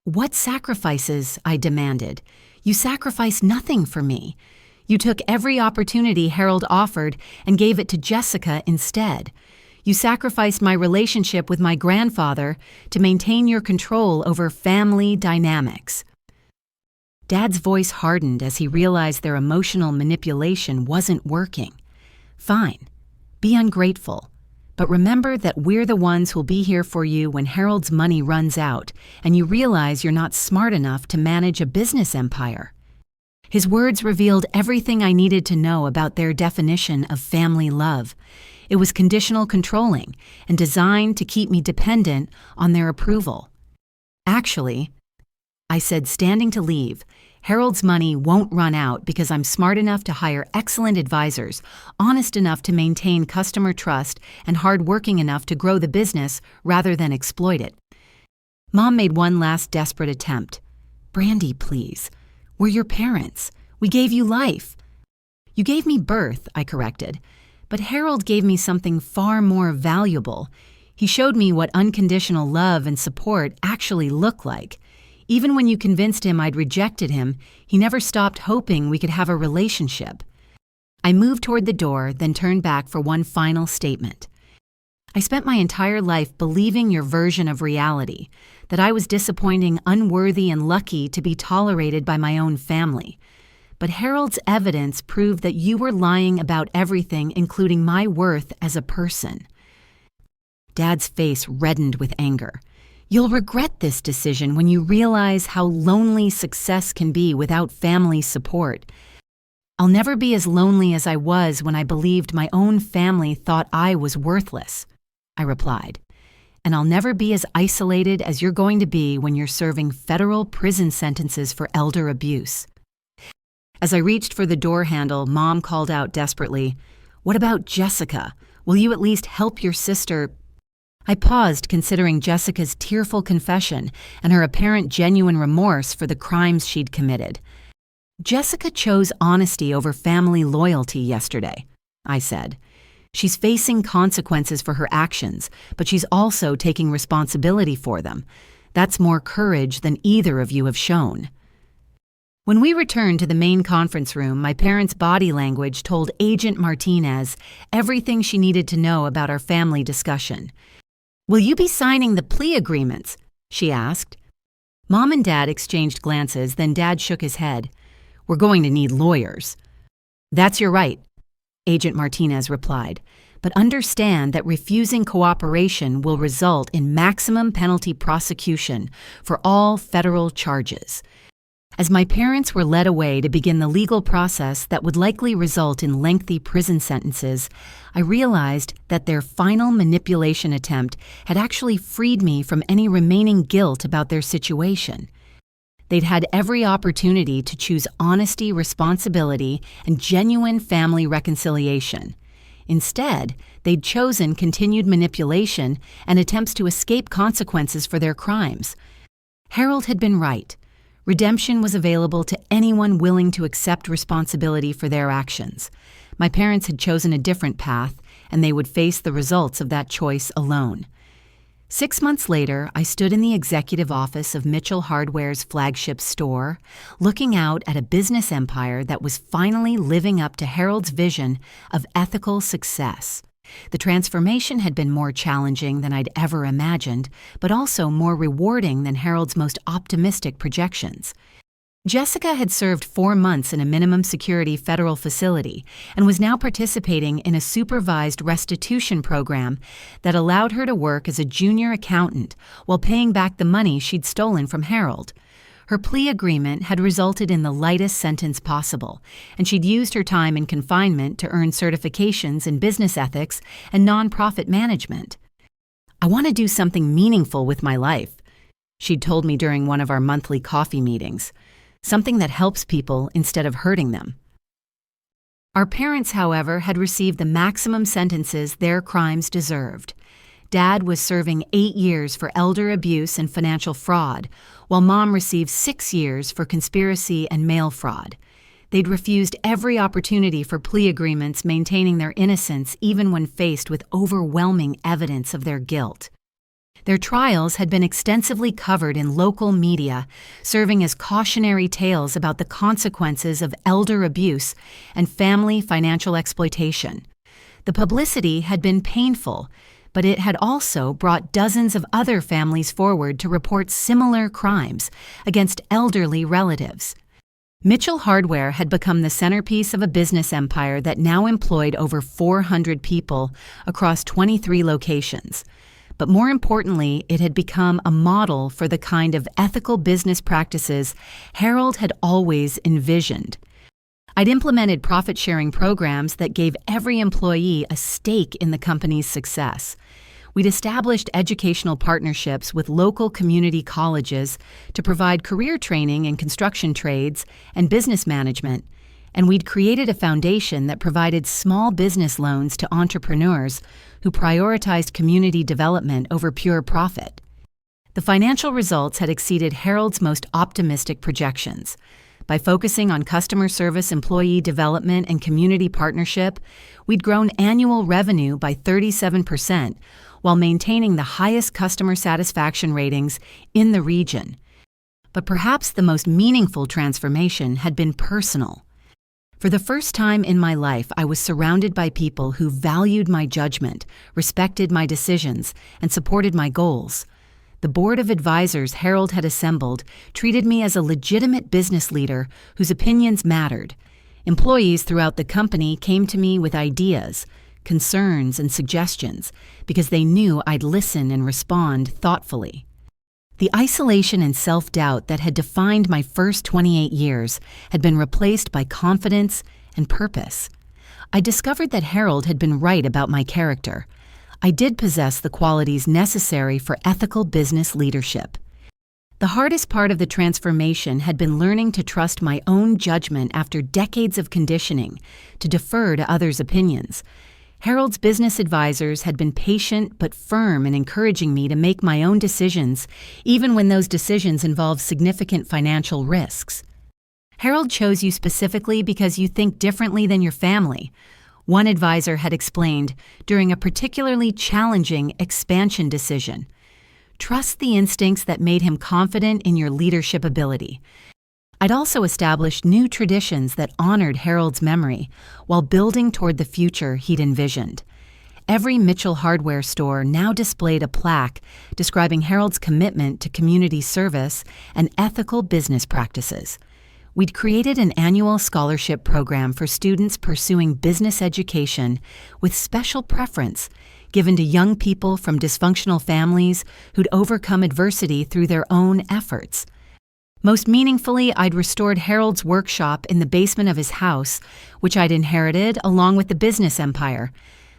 What sacrifices? I demanded. You sacrificed nothing for me. You took every opportunity Harold offered and gave it to Jessica instead. You sacrificed my relationship with my grandfather to maintain your control over family dynamics. Dad's voice hardened as he realized their emotional manipulation wasn't working. Fine, be ungrateful, but remember that we're the ones who'll be here for you when Harold's money runs out and you realize you're not smart enough to manage a business empire. His words revealed everything I needed to know about their definition of family love. It was conditional controlling and designed to keep me dependent on their approval. Actually, I said, standing to leave, Harold's money won't run out because I'm smart enough to hire excellent advisors, honest enough to maintain customer trust, and hardworking enough to grow the business rather than exploit it. Mom made one last desperate attempt. Brandy, please. We're your parents. We gave you life. You gave me birth, I corrected. But Harold gave me something far more valuable. He showed me what unconditional love and support actually look like. Even when you convinced him I'd rejected him, he never stopped hoping we could have a relationship. I moved toward the door, then turned back for one final statement. I spent my entire life believing your version of reality, that I was disappointing, unworthy, and lucky to be tolerated by my own family. But Harold's evidence proved that you were lying about everything, including my worth as a person. Dad's face reddened with anger. You'll regret this decision when you realize how lonely success can be without family support. I'll never be as lonely as I was when I believed my own family thought I was worthless, I replied. And I'll never be as isolated as you're going to be when you're serving federal prison sentences for elder abuse. As I reached for the door handle, Mom called out desperately, "What about Jessica? Will you at least help your sister?" I paused, considering Jessica's tearful confession and her apparent genuine remorse for the crimes she'd committed. Jessica chose honesty over family loyalty yesterday, I said. She's facing consequences for her actions, but she's also taking responsibility for them. That's more courage than either of you have shown. When we returned to the main conference room, my parents' body language told Agent Martinez everything she needed to know about our family discussion. "Will you be signing the plea agreements?" she asked. Mom and Dad exchanged glances, then Dad shook his head. "We're going to need lawyers." "That's your right," Agent Martinez replied. "But understand that refusing cooperation will result in maximum penalty prosecution for all federal charges. As my parents were led away to begin the legal process that would likely result in lengthy prison sentences, I realized that their final manipulation attempt had actually freed me from any remaining guilt about their situation. They'd had every opportunity to choose honesty, responsibility, and genuine family reconciliation. Instead, they'd chosen continued manipulation and attempts to escape consequences for their crimes. Harold had been right. Redemption was available to anyone willing to accept responsibility for their actions. My parents had chosen a different path, and they would face the results of that choice alone. 6 months later, I stood in the executive office of Mitchell Hardware's flagship store, looking out at a business empire that was finally living up to Harold's vision of ethical success. The transformation had been more challenging than I'd ever imagined, but also more rewarding than Harold's most optimistic projections. Jessica had served 4 months in a minimum security federal facility and was now participating in a supervised restitution program that allowed her to work as a junior accountant while paying back the money she'd stolen from Harold. Her plea agreement had resulted in the lightest sentence possible, and she'd used her time in confinement to earn certifications in business ethics and nonprofit management. "I want to do something meaningful with my life," she'd told me during one of our monthly coffee meetings. "Something that helps people instead of hurting them." Our parents, however, had received the maximum sentences their crimes deserved. Dad was serving 8 years for elder abuse and financial fraud, while Mom received 6 years for conspiracy and mail fraud. They'd refused every opportunity for plea agreements, maintaining their innocence even when faced with overwhelming evidence of their guilt. Their trials had been extensively covered in local media, serving as cautionary tales about the consequences of elder abuse and family financial exploitation. The publicity had been painful, but it had also brought dozens of other families forward to report similar crimes against elderly relatives. Mitchell Hardware had become the centerpiece of a business empire that now employed over 400 people across 23 locations. But more importantly, it had become a model for the kind of ethical business practices Harold had always envisioned. I'd implemented profit-sharing programs that gave every employee a stake in the company's success. We'd established educational partnerships with local community colleges to provide career training in construction trades and business management, and we'd created a foundation that provided small business loans to entrepreneurs who prioritized community development over pure profit. The financial results had exceeded Harold's most optimistic projections. By focusing on customer service, employee development, and community partnership, we'd grown annual revenue by 37% while maintaining the highest customer satisfaction ratings in the region. But perhaps the most meaningful transformation had been personal. For the first time in my life, I was surrounded by people who valued my judgment, respected my decisions, and supported my goals. The board of advisors Harold had assembled treated me as a legitimate business leader whose opinions mattered. Employees throughout the company came to me with ideas, concerns, and suggestions because they knew I'd listen and respond thoughtfully. The isolation and self-doubt that had defined my first 28 years had been replaced by confidence and purpose. I discovered that Harold had been right about my character. I did possess the qualities necessary for ethical business leadership. The hardest part of the transformation had been learning to trust my own judgment after decades of conditioning, to defer to others' opinions. Harold's business advisors had been patient but firm in encouraging me to make my own decisions, even when those decisions involved significant financial risks. "Harold chose you specifically because you think differently than your family," one advisor had explained during a particularly challenging expansion decision. Trust the instincts that made him confident in your leadership ability. I'd also established new traditions that honored Harold's memory while building toward the future he'd envisioned. Every Mitchell Hardware store now displayed a plaque describing Harold's commitment to community service and ethical business practices. We'd created an annual scholarship program for students pursuing business education with special preference given to young people from dysfunctional families who'd overcome adversity through their own efforts. Most meaningfully, I'd restored Harold's workshop in the basement of his house, which I'd inherited along with the business empire.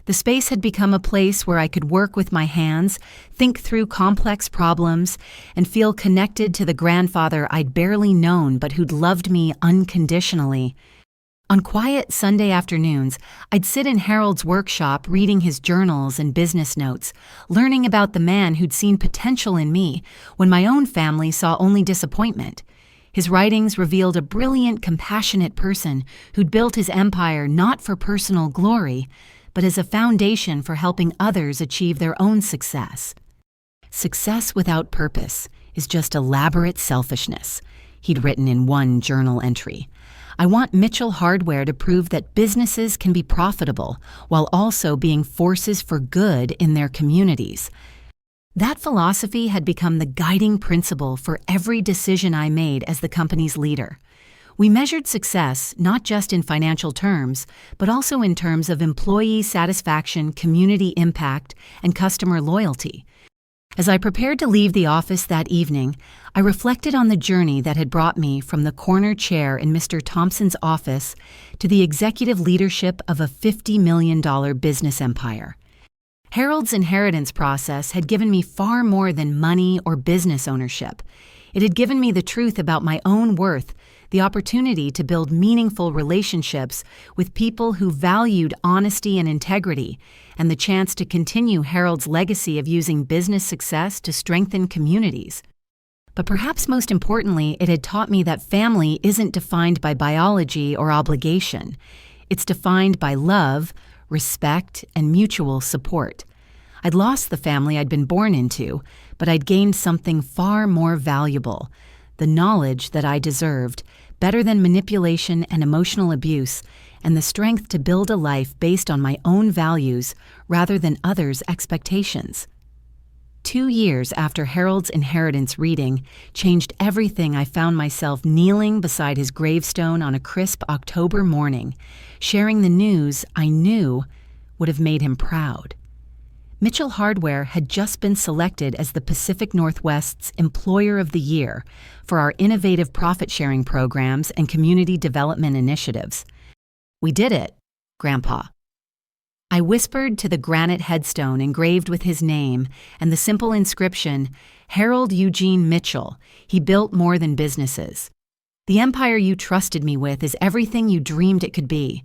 The space had become a place where I could work with my hands, think through complex problems, and feel connected to the grandfather I'd barely known but who'd loved me unconditionally. On quiet Sunday afternoons, I'd sit in Harold's workshop reading his journals and business notes, learning about the man who'd seen potential in me when my own family saw only disappointment. His writings revealed a brilliant, compassionate person who'd built his empire not for personal glory, but as a foundation for helping others achieve their own success. Success without purpose is just elaborate selfishness, he'd written in one journal entry. I want Mitchell Hardware to prove that businesses can be profitable while also being forces for good in their communities. That philosophy had become the guiding principle for every decision I made as the company's leader. We measured success not just in financial terms, but also in terms of employee satisfaction, community impact, and customer loyalty. As I prepared to leave the office that evening, I reflected on the journey that had brought me from the corner chair in Mr. Thompson's office to the executive leadership of a $50 million business empire. Harold's inheritance process had given me far more than money or business ownership. It had given me the truth about my own worth, the opportunity to build meaningful relationships with people who valued honesty and integrity, and the chance to continue Harold's legacy of using business success to strengthen communities. But perhaps most importantly, it had taught me that family isn't defined by biology or obligation. It's defined by love, respect, and mutual support. I'd lost the family I'd been born into, but I'd gained something far more valuable: the knowledge that I deserved, better than manipulation and emotional abuse, and the strength to build a life based on my own values rather than others' expectations. 2 years after Harold's inheritance reading changed everything, I found myself kneeling beside his gravestone on a crisp October morning, sharing the news I knew would have made him proud. Mitchell Hardware had just been selected as the Pacific Northwest's Employer of the Year for our innovative profit-sharing programs and community development initiatives. "We did it, Grandpa." I whispered to the granite headstone engraved with his name and the simple inscription, "Harold Eugene Mitchell, he built more than businesses. The empire you trusted me with is everything you dreamed it could be."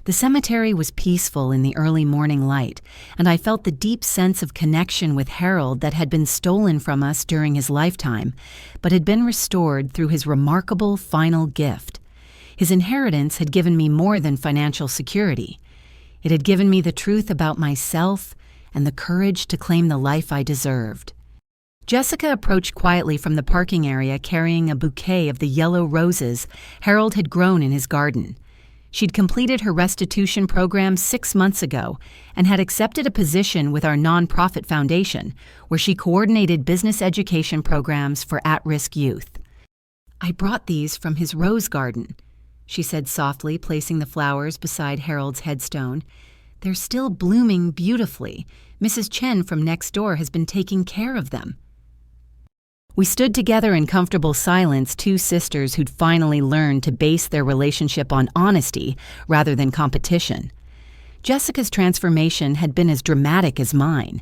The cemetery was peaceful in the early morning light, and I felt the deep sense of connection with Harold that had been stolen from us during his lifetime, but had been restored through his remarkable final gift. His inheritance had given me more than financial security. It had given me the truth about myself and the courage to claim the life I deserved. Jessica approached quietly from the parking area carrying a bouquet of the yellow roses Harold had grown in his garden. She'd completed her restitution program 6 months ago and had accepted a position with our nonprofit foundation, where she coordinated business education programs for at-risk youth. "I brought these from his rose garden," she said softly, placing the flowers beside Harold's headstone. "They're still blooming beautifully. Mrs. Chen from next door has been taking care of them." We stood together in comfortable silence, two sisters who'd finally learned to base their relationship on honesty rather than competition. Jessica's transformation had been as dramatic as mine.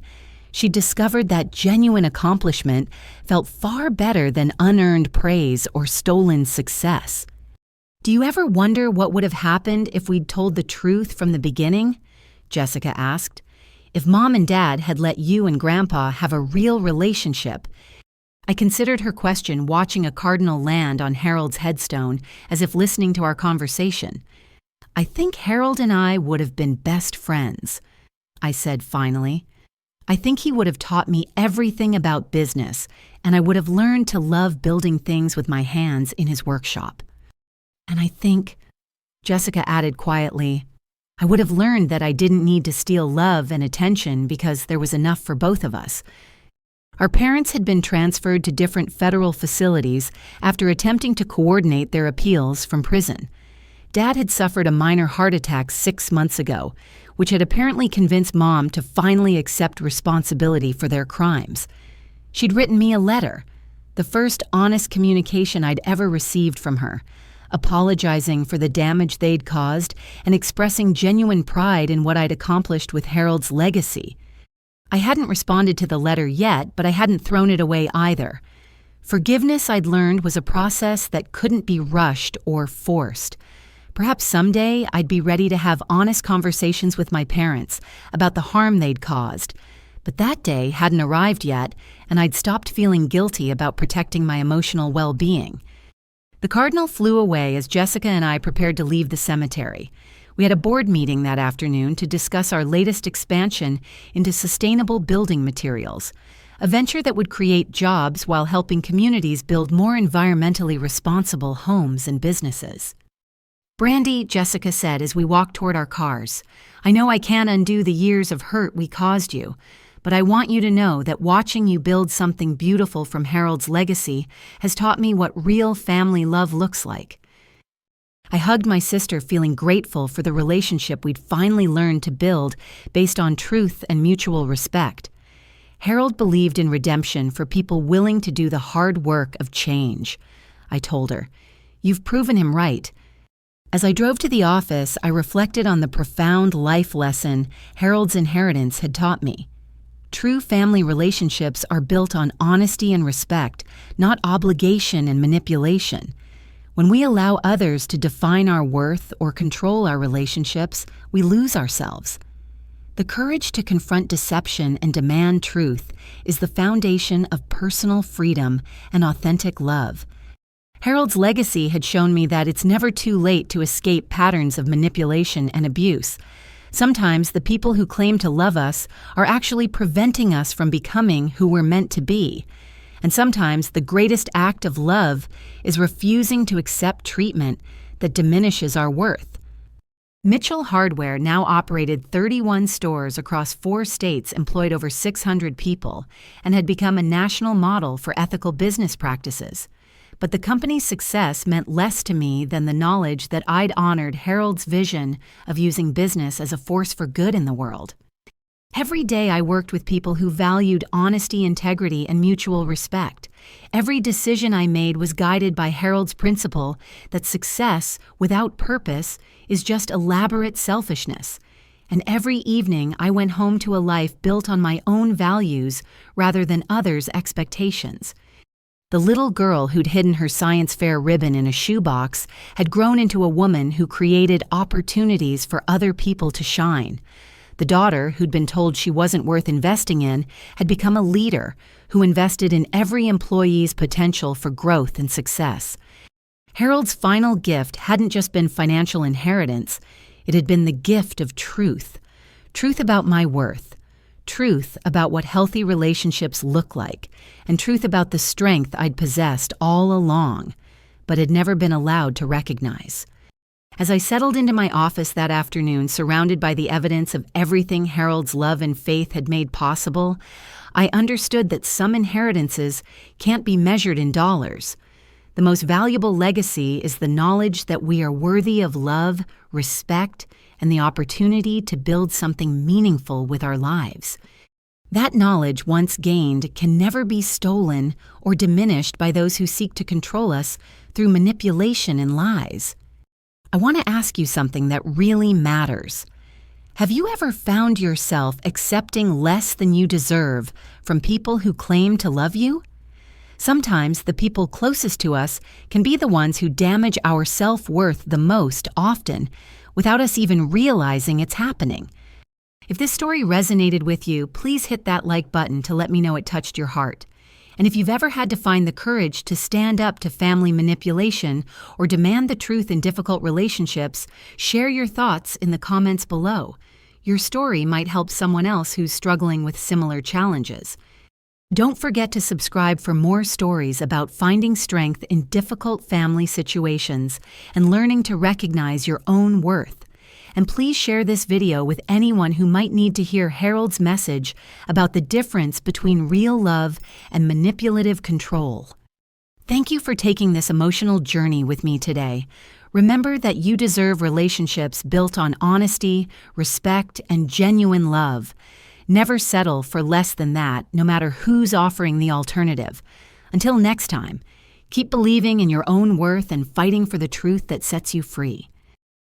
She discovered that genuine accomplishment felt far better than unearned praise or stolen success. "Do you ever wonder what would have happened if we'd told the truth from the beginning?" Jessica asked. "If Mom and Dad had let you and Grandpa have a real relationship?" I considered her question, watching a cardinal land on Harold's headstone as if listening to our conversation. "I think Harold and I would have been best friends," I said finally. "I think he would have taught me everything about business, and I would have learned to love building things with my hands in his workshop. And I think," Jessica added quietly, "I would have learned that I didn't need to steal love and attention because there was enough for both of us." Our parents had been transferred to different federal facilities after attempting to coordinate their appeals from prison. Dad had suffered a minor heart attack 6 months ago, which had apparently convinced Mom to finally accept responsibility for their crimes. She'd written me a letter. the first honest communication I'd ever received from her, apologizing for the damage they'd caused and expressing genuine pride in what I'd accomplished with Harold's legacy. I hadn't responded to the letter yet, but I hadn't thrown it away either. Forgiveness, I'd learned, was a process that couldn't be rushed or forced. Perhaps someday I'd be ready to have honest conversations with my parents about the harm they'd caused. But that day hadn't arrived yet, and I'd stopped feeling guilty about protecting my emotional well-being. The Cardinal flew away as Jessica and I prepared to leave the cemetery. We had a board meeting that afternoon to discuss our latest expansion into sustainable building materials, a venture that would create jobs while helping communities build more environmentally responsible homes and businesses. "Brandy," Jessica said as we walked toward our cars, "I know I can't undo the years of hurt we caused you, but I want you to know that watching you build something beautiful from Harold's legacy has taught me what real family love looks like." I hugged my sister, feeling grateful for the relationship we'd finally learned to build based on truth and mutual respect. Harold believed in redemption for people willing to do the hard work of change. I told her, "You've proven him right." As I drove to the office, I reflected on the profound life lesson Harold's inheritance had taught me. True family relationships are built on honesty and respect, not obligation and manipulation. When we allow others to define our worth or control our relationships, we lose ourselves. The courage to confront deception and demand truth is the foundation of personal freedom and authentic love. Harold's legacy had shown me that it's never too late to escape patterns of manipulation and abuse. Sometimes the people who claim to love us are actually preventing us from becoming who we're meant to be. And sometimes the greatest act of love is refusing to accept treatment that diminishes our worth. Mitchell Hardware now operated 31 stores across 4 states, employed over 600 people, and had become a national model for ethical business practices. But the company's success meant less to me than the knowledge that I'd honored Harold's vision of using business as a force for good in the world. Every day I worked with people who valued honesty, integrity, and mutual respect. Every decision I made was guided by Harold's principle that success without purpose is just elaborate selfishness. And every evening I went home to a life built on my own values rather than others' expectations. The little girl who'd hidden her science fair ribbon in a shoebox had grown into a woman who created opportunities for other people to shine. The daughter, who'd been told she wasn't worth investing in, had become a leader who invested in every employee's potential for growth and success. Harold's final gift hadn't just been financial inheritance, it had been the gift of truth. Truth about my worth. Truth about what healthy relationships look like, and truth about the strength I'd possessed all along, but had never been allowed to recognize. As I settled into my office that afternoon, surrounded by the evidence of everything Harold's love and faith had made possible, I understood that some inheritances can't be measured in dollars. The most valuable legacy is the knowledge that we are worthy of love, respect, and the opportunity to build something meaningful with our lives. That knowledge, once gained, can never be stolen or diminished by those who seek to control us through manipulation and lies. I want to ask you something that really matters. Have you ever found yourself accepting less than you deserve from people who claim to love you? Sometimes the people closest to us can be the ones who damage our self-worth the most often, without us even realizing it's happening. If this story resonated with you, please hit that like button to let me know it touched your heart. And if you've ever had to find the courage to stand up to family manipulation or demand the truth in difficult relationships, share your thoughts in the comments below. Your story might help someone else who's struggling with similar challenges. Don't forget to subscribe for more stories about finding strength in difficult family situations and learning to recognize your own worth. And please share this video with anyone who might need to hear Harold's message about the difference between real love and manipulative control. Thank you for taking this emotional journey with me today. Remember that you deserve relationships built on honesty, respect, and genuine love. Never settle for less than that, no matter who's offering the alternative. Until next time, keep believing in your own worth and fighting for the truth that sets you free.